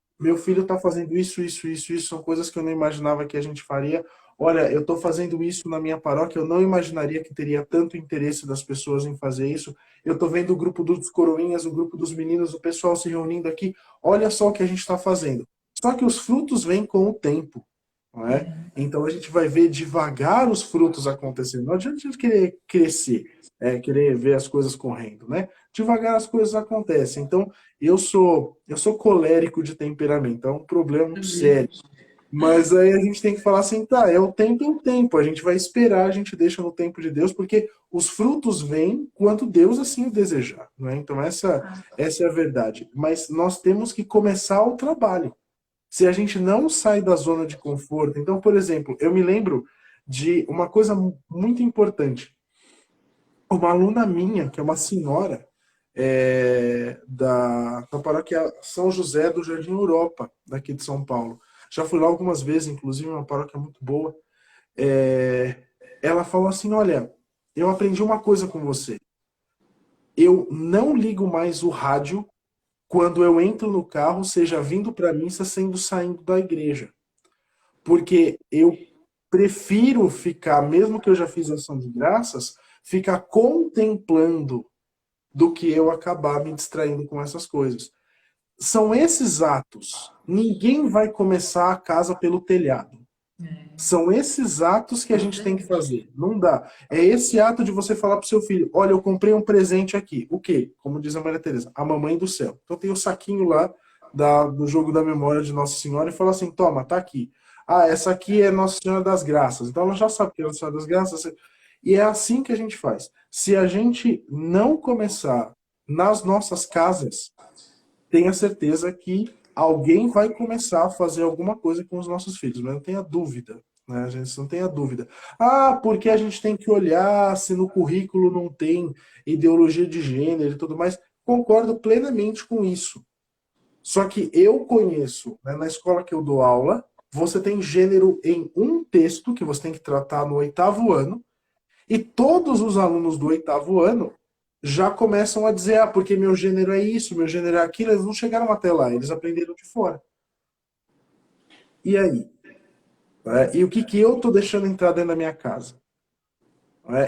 está fazendo isso, isso, isso, isso, são coisas que eu não imaginava que a gente faria. Olha, eu estou fazendo isso na minha paróquia, eu não imaginaria que teria tanto interesse das pessoas em fazer isso. Eu estou vendo o grupo dos coroinhas, o grupo dos meninos, o pessoal se reunindo aqui. Olha só o que a gente está fazendo. Só que os frutos vêm com o tempo, não é? Então a gente vai ver devagar os frutos acontecendo. Não adianta a gente querer crescer, querer ver as coisas correndo, né? Devagar as coisas acontecem. Então eu sou colérico de temperamento, é um problema muito sério. Mas aí a gente tem que falar assim, tá, é o tempo, a gente vai esperar, a gente deixa no tempo de Deus, porque os frutos vêm quando Deus assim o desejar, né? Então essa é a verdade. Mas nós temos que começar o trabalho. Se a gente não sai da zona de conforto, então, por exemplo, eu me lembro de uma coisa muito importante. Uma aluna minha, que é uma senhora, da paróquia São José do Jardim Europa, daqui de São Paulo. Já fui lá algumas vezes, inclusive, uma paróquia muito boa. É, ela falou assim: olha, eu aprendi uma coisa com você. Eu não ligo mais o rádio quando eu entro no carro, seja vindo para a missa, sendo saindo da igreja. Porque eu prefiro ficar, mesmo que eu já fiz ação de graças, ficar contemplando do que eu acabar me distraindo com essas coisas. São esses atos. Ninguém vai começar a casa pelo telhado. São esses atos que a gente tem que fazer. Não dá. É esse ato de você falar pro seu filho: olha, eu comprei um presente aqui. O quê? Como diz a Maria Teresa, a mamãe do céu. Então tem o saquinho lá do jogo da memória de Nossa Senhora e fala assim: toma, tá aqui. Ah, essa aqui é Nossa Senhora das Graças. Então ela já sabe que é Nossa Senhora das Graças. E é assim que a gente faz. Se a gente não começar nas nossas casas, tenha certeza que alguém vai começar a fazer alguma coisa com os nossos filhos, mas não tenha dúvida, né? A gente não tenha dúvida. Ah, porque a gente tem que olhar se no currículo não tem ideologia de gênero e tudo mais. Concordo plenamente com isso. Só que eu conheço, né, na escola que eu dou aula, você tem gênero em um texto que você tem que tratar no oitavo ano, e todos os alunos do oitavo ano já começam a dizer, ah, porque meu gênero é isso, meu gênero é aquilo, eles não chegaram até lá, eles aprenderam de fora. E aí? E o que, que eu estou deixando entrar dentro da minha casa?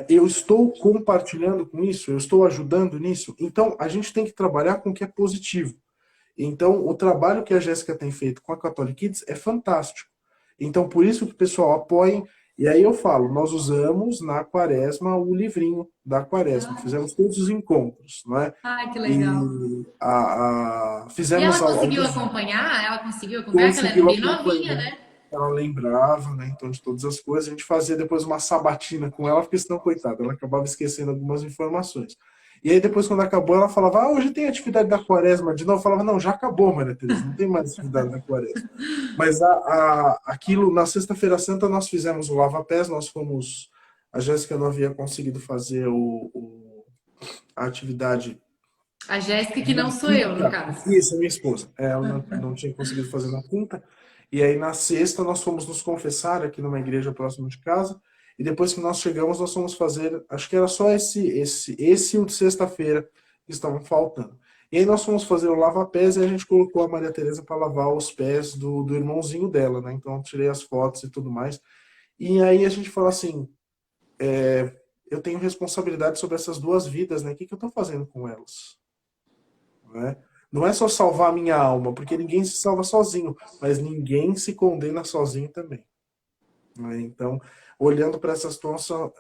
Eu estou compartilhando com isso? Eu estou ajudando nisso? Então, a gente tem que trabalhar com o que é positivo. Então, o trabalho que a Jéssica tem feito com a Catholic Kids é fantástico. Então, por isso que o pessoal apoia. E aí eu falo, nós usamos na quaresma o livrinho da quaresma. Fizemos todos os encontros, não é? Ai, que legal. E E ela fizemos conseguiu alguns. acompanhar? Ela conseguiu acompanhar, que ela era Conseguiu bem novinha, acompanhar. né? Ela lembrava, né? Então, de todas as coisas. A gente fazia depois uma sabatina com ela, porque senão, coitada, ela acabava esquecendo algumas informações. E aí, depois, quando acabou, ela falava: ah, hoje tem atividade da quaresma de novo. Eu falava: não, já acabou, Maria Teresa, não tem mais atividade da quaresma. Mas aquilo, na Sexta-feira Santa, nós fizemos o lava-pés, nós fomos. A Jéssica não havia conseguido fazer a atividade. A Jéssica, que não sou eu, no caso. Isso, minha esposa. Ela não tinha conseguido fazer na quinta. E aí, na sexta, nós fomos nos confessar aqui numa igreja próxima de casa. E depois que nós chegamos, nós fomos fazer. Acho que era só esse e o de sexta-feira que estavam faltando. E aí, nós fomos fazer o lava-pés e a gente colocou a Maria Teresa para lavar os pés do irmãozinho dela, né? Então, eu tirei as fotos e tudo mais. E aí, a gente falou assim: eu tenho responsabilidade sobre essas duas vidas, né? O que, que eu estou fazendo com elas? Né? Não é só salvar a minha alma, porque ninguém se salva sozinho, mas ninguém se condena sozinho também. Né? Então, olhando para essa situação,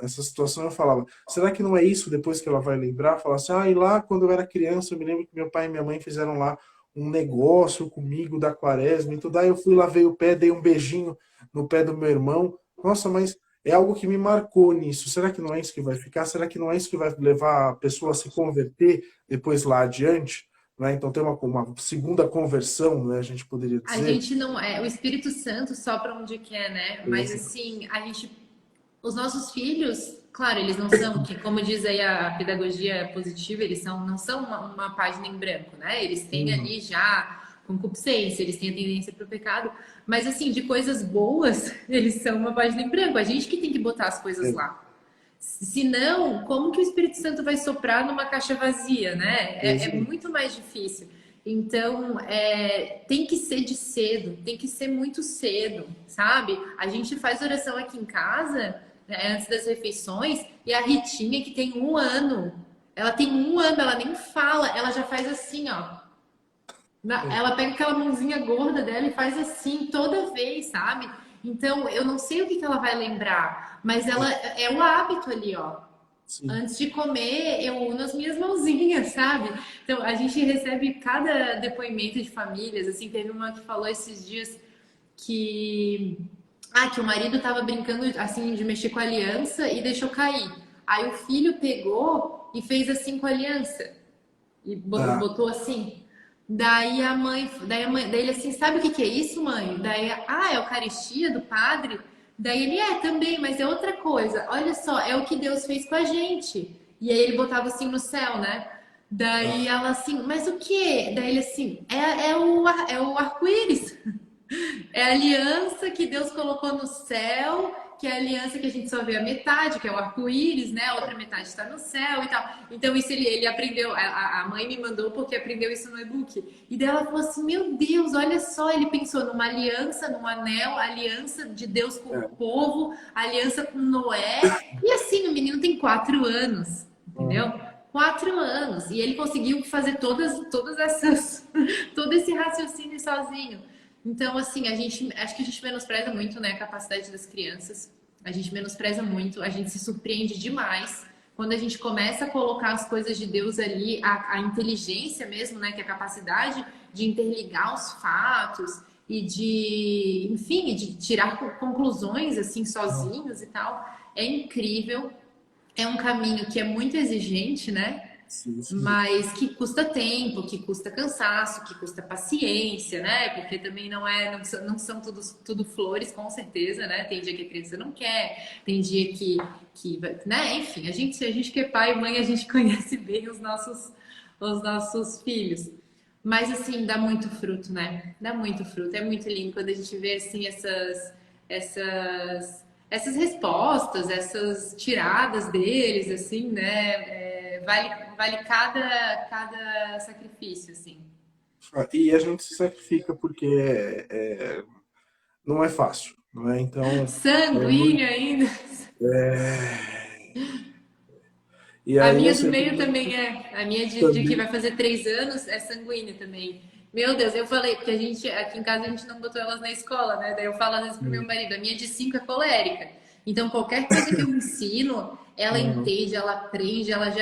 eu falava: será que não é isso depois que ela vai lembrar? Falar assim: ah, e lá quando eu era criança, eu me lembro que meu pai e minha mãe fizeram lá um negócio comigo da quaresma e tudo. Aí eu fui, lavei o pé, dei um beijinho no pé do meu irmão. Nossa, mas é algo que me marcou nisso. Será que não é isso que vai ficar? Será que não é isso que vai levar a pessoa a se converter depois lá adiante? Né? Então tem uma segunda conversão, né, a gente poderia A dizer. gente não é. O Espírito Santo sopra onde quer, né? Mas assim, a gente. Os nossos filhos, claro, eles não são, que, como diz aí a pedagogia positiva, eles não são uma página em branco, né? Eles têm Uhum. ali já concupiscência, eles têm a tendência para o pecado, mas assim, de coisas boas, eles são uma página em branco. A gente que tem que botar as coisas É, lá. Se não, como que o Espírito Santo vai soprar numa caixa vazia, né? É exato. muito mais difícil. Então, tem que ser de cedo, tem que ser muito cedo, sabe? A gente faz oração aqui em casa, né, antes das refeições, e a Ritinha, que tem 1 ano, ela tem 1 ano, ela nem fala, ela já faz assim, ó. É, Ela pega aquela mãozinha gorda dela e faz assim toda vez, sabe? Então, eu não sei o que que ela vai lembrar, mas ela é o hábito ali, ó. sim. Antes de comer, eu uno as minhas mãozinhas, sabe? Então, a gente recebe cada depoimento de famílias, assim, teve uma que falou esses dias que que o marido tava brincando assim de mexer com a aliança e deixou cair. Aí o filho pegou e fez assim com a aliança e Ah, botou assim. Daí ele assim, sabe o que que é isso, mãe? Daí, é a Eucaristia do padre? Daí ele, também, mas é outra coisa. Olha só, é o que Deus fez com a gente. E aí ele botava assim no céu, né? Daí ah, ela assim, mas o que? Daí ele assim, é o arco-íris. É a aliança que Deus colocou no céu, que é a aliança que a gente só vê a metade, que é o arco-íris, né? A outra metade está no céu e tal. Então, isso ele aprendeu. A mãe me mandou porque aprendeu isso no e-book. E daí ela falou assim: Meu Deus, olha só. Ele pensou numa aliança, num anel, aliança de Deus com o é. povo, aliança com Noé. E assim, o menino tem 4 anos, entendeu? Uhum. 4 anos. E ele conseguiu fazer todas essas, todo esse raciocínio sozinho. Então, assim, acho que a gente menospreza muito, né, a capacidade das crianças. A gente menospreza muito, a gente se surpreende demais quando a gente começa a colocar as coisas de Deus ali, a inteligência mesmo, né, que é a capacidade de interligar os fatos e de, enfim, de tirar conclusões assim sozinhos e tal. É incrível. É um caminho que é muito exigente, né? Sim, sim. Mas que custa tempo, que custa cansaço, que custa paciência, né? Porque também não são tudo flores, com certeza, né? Tem dia que a criança não quer, tem dia que né? Enfim, a gente que é pai e mãe, a gente conhece bem os nossos filhos. Mas assim, dá muito fruto, né? Dá muito fruto. É muito lindo quando a gente vê assim essas essas respostas, essas tiradas deles, assim, né? Vale cada sacrifício, assim. E a gente se sacrifica porque não é fácil, não é? Então, é muito. Sanguíneo ainda. E A aí eu minha do sempre meio brinco também é. A minha de que também. vai fazer 3 anos é sanguínea também. Meu Deus, eu falei, porque aqui em casa a gente não botou elas na escola, né? Daí eu falo às vezes pro meu marido, a minha de 5 é colérica. Então qualquer coisa que eu ensino, ela Uhum. entende, ela aprende, ela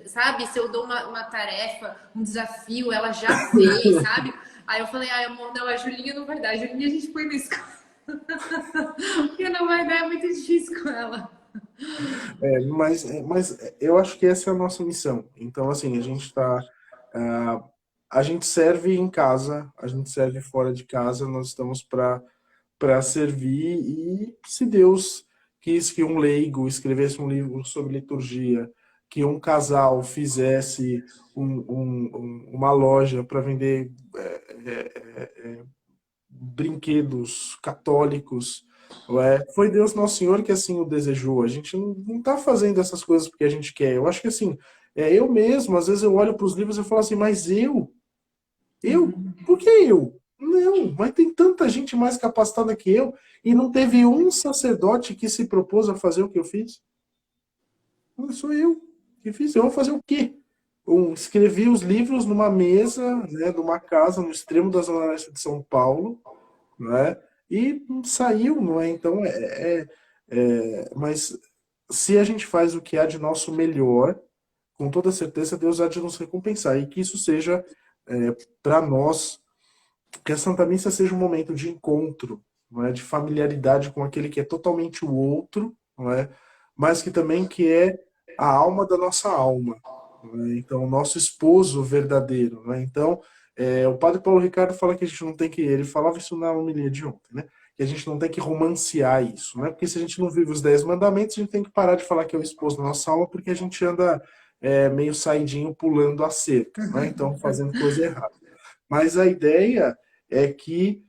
sabe? Se eu dou uma tarefa, um desafio, ela já fez, sabe? Aí eu falei, amor, não, a Julinha não vai dar. A Julinha a gente põe na escola. Porque não vai dar, é muito difícil com ela. Mas eu acho que essa é a nossa missão. Então, assim, ah, a gente serve em casa, a gente serve fora de casa, nós estamos para servir e se Deus quis que um leigo escrevesse um livro sobre liturgia, que um casal fizesse uma loja para vender brinquedos católicos, não é? Foi Deus Nosso Senhor que assim o desejou. A gente não está fazendo essas coisas porque a gente quer. Eu acho que assim, eu mesmo, às vezes eu olho para os livros e falo assim, mas eu? Por que eu? Não, mas tem tanta gente mais capacitada que eu e não teve um sacerdote que se propôs a fazer o que eu fiz. Não sou eu que fiz. Eu vou fazer o quê? Escrevi os livros numa mesa, né, numa casa no extremo da Zona Leste de São Paulo, né? E saiu, não é? Então, mas se a gente faz o que há de nosso melhor, com toda certeza Deus há de nos recompensar e que isso seja para nós, que a Santa Missa seja um momento de encontro, não é? De familiaridade com aquele que é totalmente o outro, não é? Mas que também que é a alma da nossa alma, não é? Então, o nosso esposo verdadeiro, não é? Então, o Padre Paulo Ricardo fala que a gente não tem que, ele falava isso na homilia de ontem, né? Que a gente não tem que romancear isso, né? Porque se a gente não vive os 10 mandamentos, a gente tem que parar de falar que é o esposo da nossa alma, porque a gente anda meio saidinho pulando a cerca, né? Então, fazendo coisa errada. Mas a ideia é que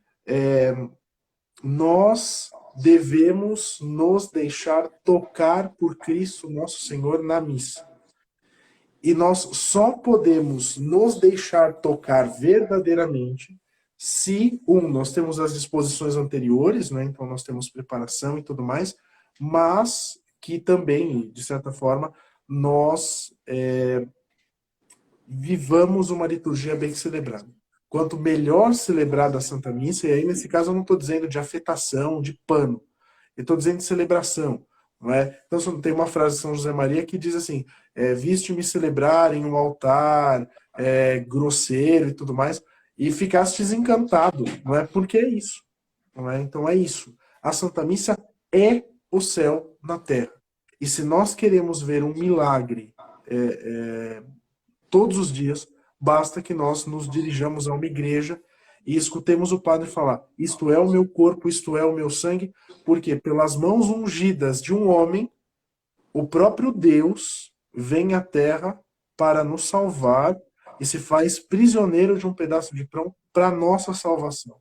nós devemos nos deixar tocar por Cristo nosso Senhor na missa. E nós só podemos nos deixar tocar verdadeiramente se, nós temos as disposições anteriores, né? Então nós temos preparação e tudo mais, mas que também, de certa forma, nós vivamos uma liturgia bem celebrada. Quanto melhor celebrada a Santa Missa, e aí nesse caso eu não estou dizendo de afetação, de pano, eu estou dizendo de celebração. Não é? Então tem uma frase de São José Maria que diz assim, viste-me celebrar em um altar grosseiro e tudo mais, e ficastes encantado, não é? Porque é isso. Não é? Então é isso. A Santa Missa é o céu na terra. E se nós queremos ver um milagre todos os dias, basta que nós nos dirijamos a uma igreja e escutemos o padre falar, isto é o meu corpo, isto é o meu sangue, porque pelas mãos ungidas de um homem, o próprio Deus vem à terra para nos salvar e se faz prisioneiro de um pedaço de pão para nossa salvação.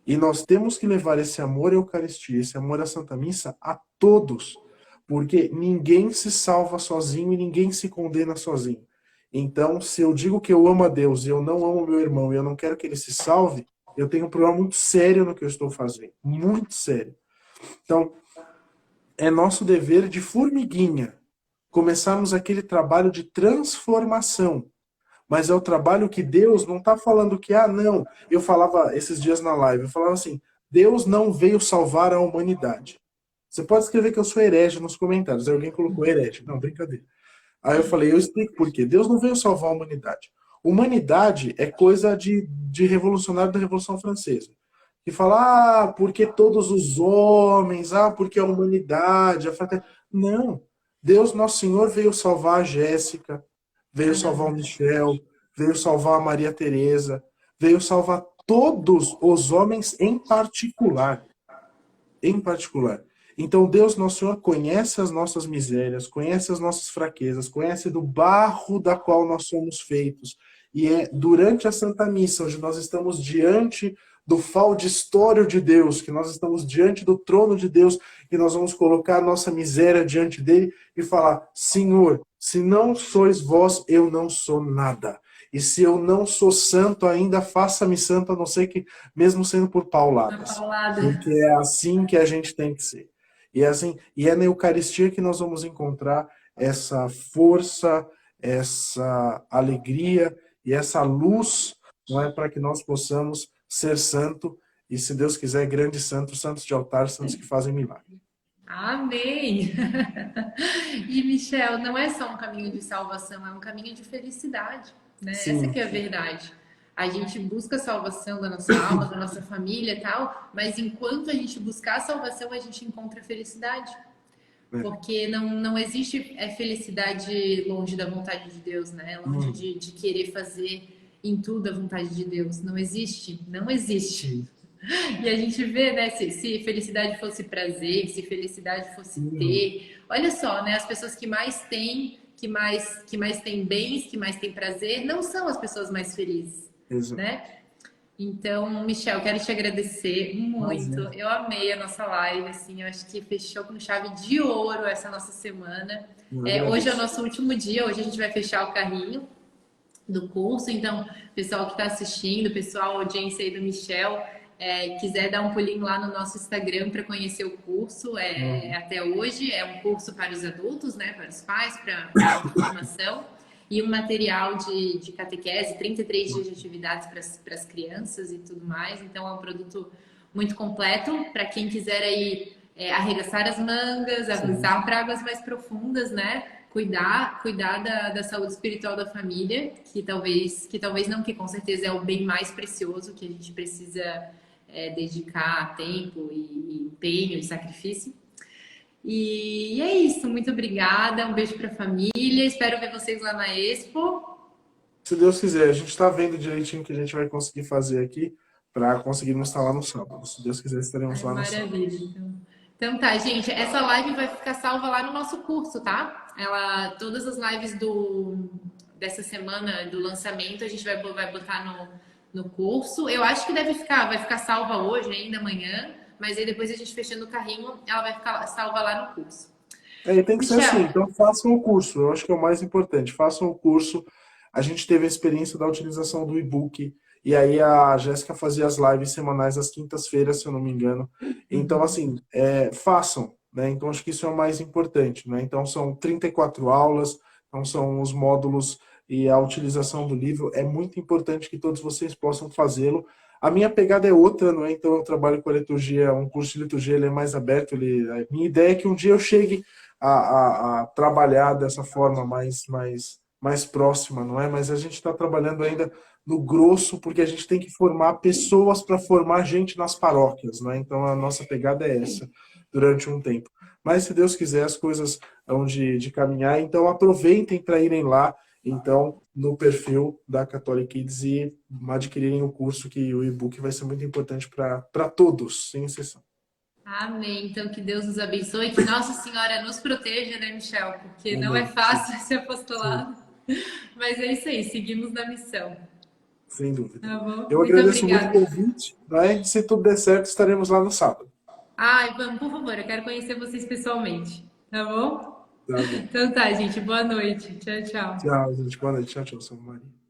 E nós temos que levar esse amor à Eucaristia, esse amor à Santa Missa a todos, porque ninguém se salva sozinho e ninguém se condena sozinho. Então, se eu digo que eu amo a Deus e eu não amo meu irmão e eu não quero que ele se salve, eu tenho um problema muito sério no que eu estou fazendo. Muito sério. Então, é nosso dever de formiguinha começarmos aquele trabalho de transformação. Mas é o trabalho que Deus não está falando que, não. Eu falava esses dias na live, eu falava assim, Deus não veio salvar a humanidade. Você pode escrever que eu sou herege nos comentários. Aí alguém colocou herege. Não, brincadeira. Aí eu falei, eu explico por quê. Deus não veio salvar a humanidade. Humanidade é coisa de revolucionário da Revolução Francesa. Que fala, porque todos os homens, porque a humanidade, a fraternidade. Não. Deus, nosso Senhor, veio salvar a Jéssica, veio salvar o Michel, veio salvar a Maria Teresa, veio salvar todos os homens em particular. Em particular. Então Deus, nosso Senhor, conhece as nossas misérias, conhece as nossas fraquezas, conhece do barro da qual nós somos feitos. E é durante a Santa Missa, onde nós estamos diante do faldistório de Deus, que nós estamos diante do trono de Deus, que nós vamos colocar a nossa miséria diante dele e falar, Senhor, se não sois vós, eu não sou nada. E se eu não sou santo ainda, faça-me santo, a não ser que, mesmo sendo por pauladas. Porque é assim que a gente tem que ser. E é na Eucaristia que nós vamos encontrar essa força, essa alegria e essa luz, não é, para que nós possamos ser santo e, se Deus quiser, grandes santos, santos de altar, santos que fazem milagre. Amém! E, Michel, não é só um caminho de salvação, é um caminho de felicidade, né? Sim. Essa que é a verdade. A gente busca a salvação da nossa alma, da nossa família e tal, mas enquanto a gente buscar a salvação, a gente encontra a felicidade. Porque não existe felicidade longe da vontade de Deus, né? Longe de querer fazer em tudo a vontade de Deus. Não existe, não existe. E a gente vê, né, se felicidade fosse prazer, se felicidade fosse ter. Olha só, né, as pessoas que mais têm, que mais têm bens, que mais têm prazer, não são as pessoas mais felizes, né? Então, Michel, quero te agradecer muito. Eu amei a nossa live, assim, eu acho que fechou com chave de ouro essa nossa semana. Hoje é o nosso último dia, hoje a gente vai fechar o carrinho do curso, então, pessoal que está assistindo, pessoal, audiência aí do Michel, quiser dar um pulinho lá no nosso Instagram para conhecer o curso, até hoje é um curso para os adultos, né, para os pais, para a formação, e um material de catequese, 33 dias de atividades para as crianças e tudo mais. Então é um produto muito completo para quem quiser aí arregaçar as mangas, avançar para águas mais profundas, né? Cuidar da saúde espiritual da família, que talvez não, que com certeza é o bem mais precioso que a gente precisa dedicar tempo e empenho e sacrifício. E é isso, muito obrigada, um beijo para a família, espero ver vocês lá na Expo. Se Deus quiser, a gente está vendo direitinho o que a gente vai conseguir fazer aqui para conseguirmos estar lá no sábado. Se Deus quiser, estaremos lá no sábado. Maravilha. Então tá, gente, essa live vai ficar salva lá no nosso curso, tá? Todas as lives dessa semana do lançamento a gente vai botar no curso. Eu acho que vai ficar salva hoje, ainda amanhã, mas aí depois a gente fechando o carrinho, ela vai ficar salva lá no curso. É, e tem que ser assim, Michel, então façam o curso, eu acho que é o mais importante, façam o curso. A gente teve a experiência da utilização do e-book, e aí a Jéssica fazia as lives semanais às quintas-feiras, se eu não me engano. Então, assim, façam, né? Então, acho que isso é o mais importante, né? Então, são 34 aulas, então são os módulos e a utilização do livro. É muito importante que todos vocês possam fazê-lo. A minha pegada é outra, não é? Então, eu trabalho com a liturgia, um curso de liturgia, ele é mais aberto. A minha ideia é que um dia eu chegue a trabalhar dessa forma mais próxima, não é? Mas a gente está trabalhando ainda no grosso, porque a gente tem que formar pessoas para formar gente nas paróquias, não é? Então a nossa pegada é essa durante um tempo. Mas se Deus quiser, as coisas vão de caminhar, então aproveitem para irem lá, então, no perfil da Catholic Kids e adquirirem o curso, que o e-book vai ser muito importante para todos, sem exceção. amém. Então, que Deus nos abençoe, que Nossa Senhora nos proteja, né, Michel? Porque não é Amém. Sim, fácil esse sim. apostolado. Mas é isso aí, seguimos na missão. Sem dúvida. Tá bom? Eu Muito agradeço muito o obrigada. convite, né? Se tudo der certo, estaremos lá no sábado. Ai, vamos, por favor, eu quero conhecer vocês pessoalmente. Tá bom? Tá bom. Então tá, gente. Boa noite. Tchau, tchau. Tchau, gente. Boa noite. Tchau, tchau, São Maria.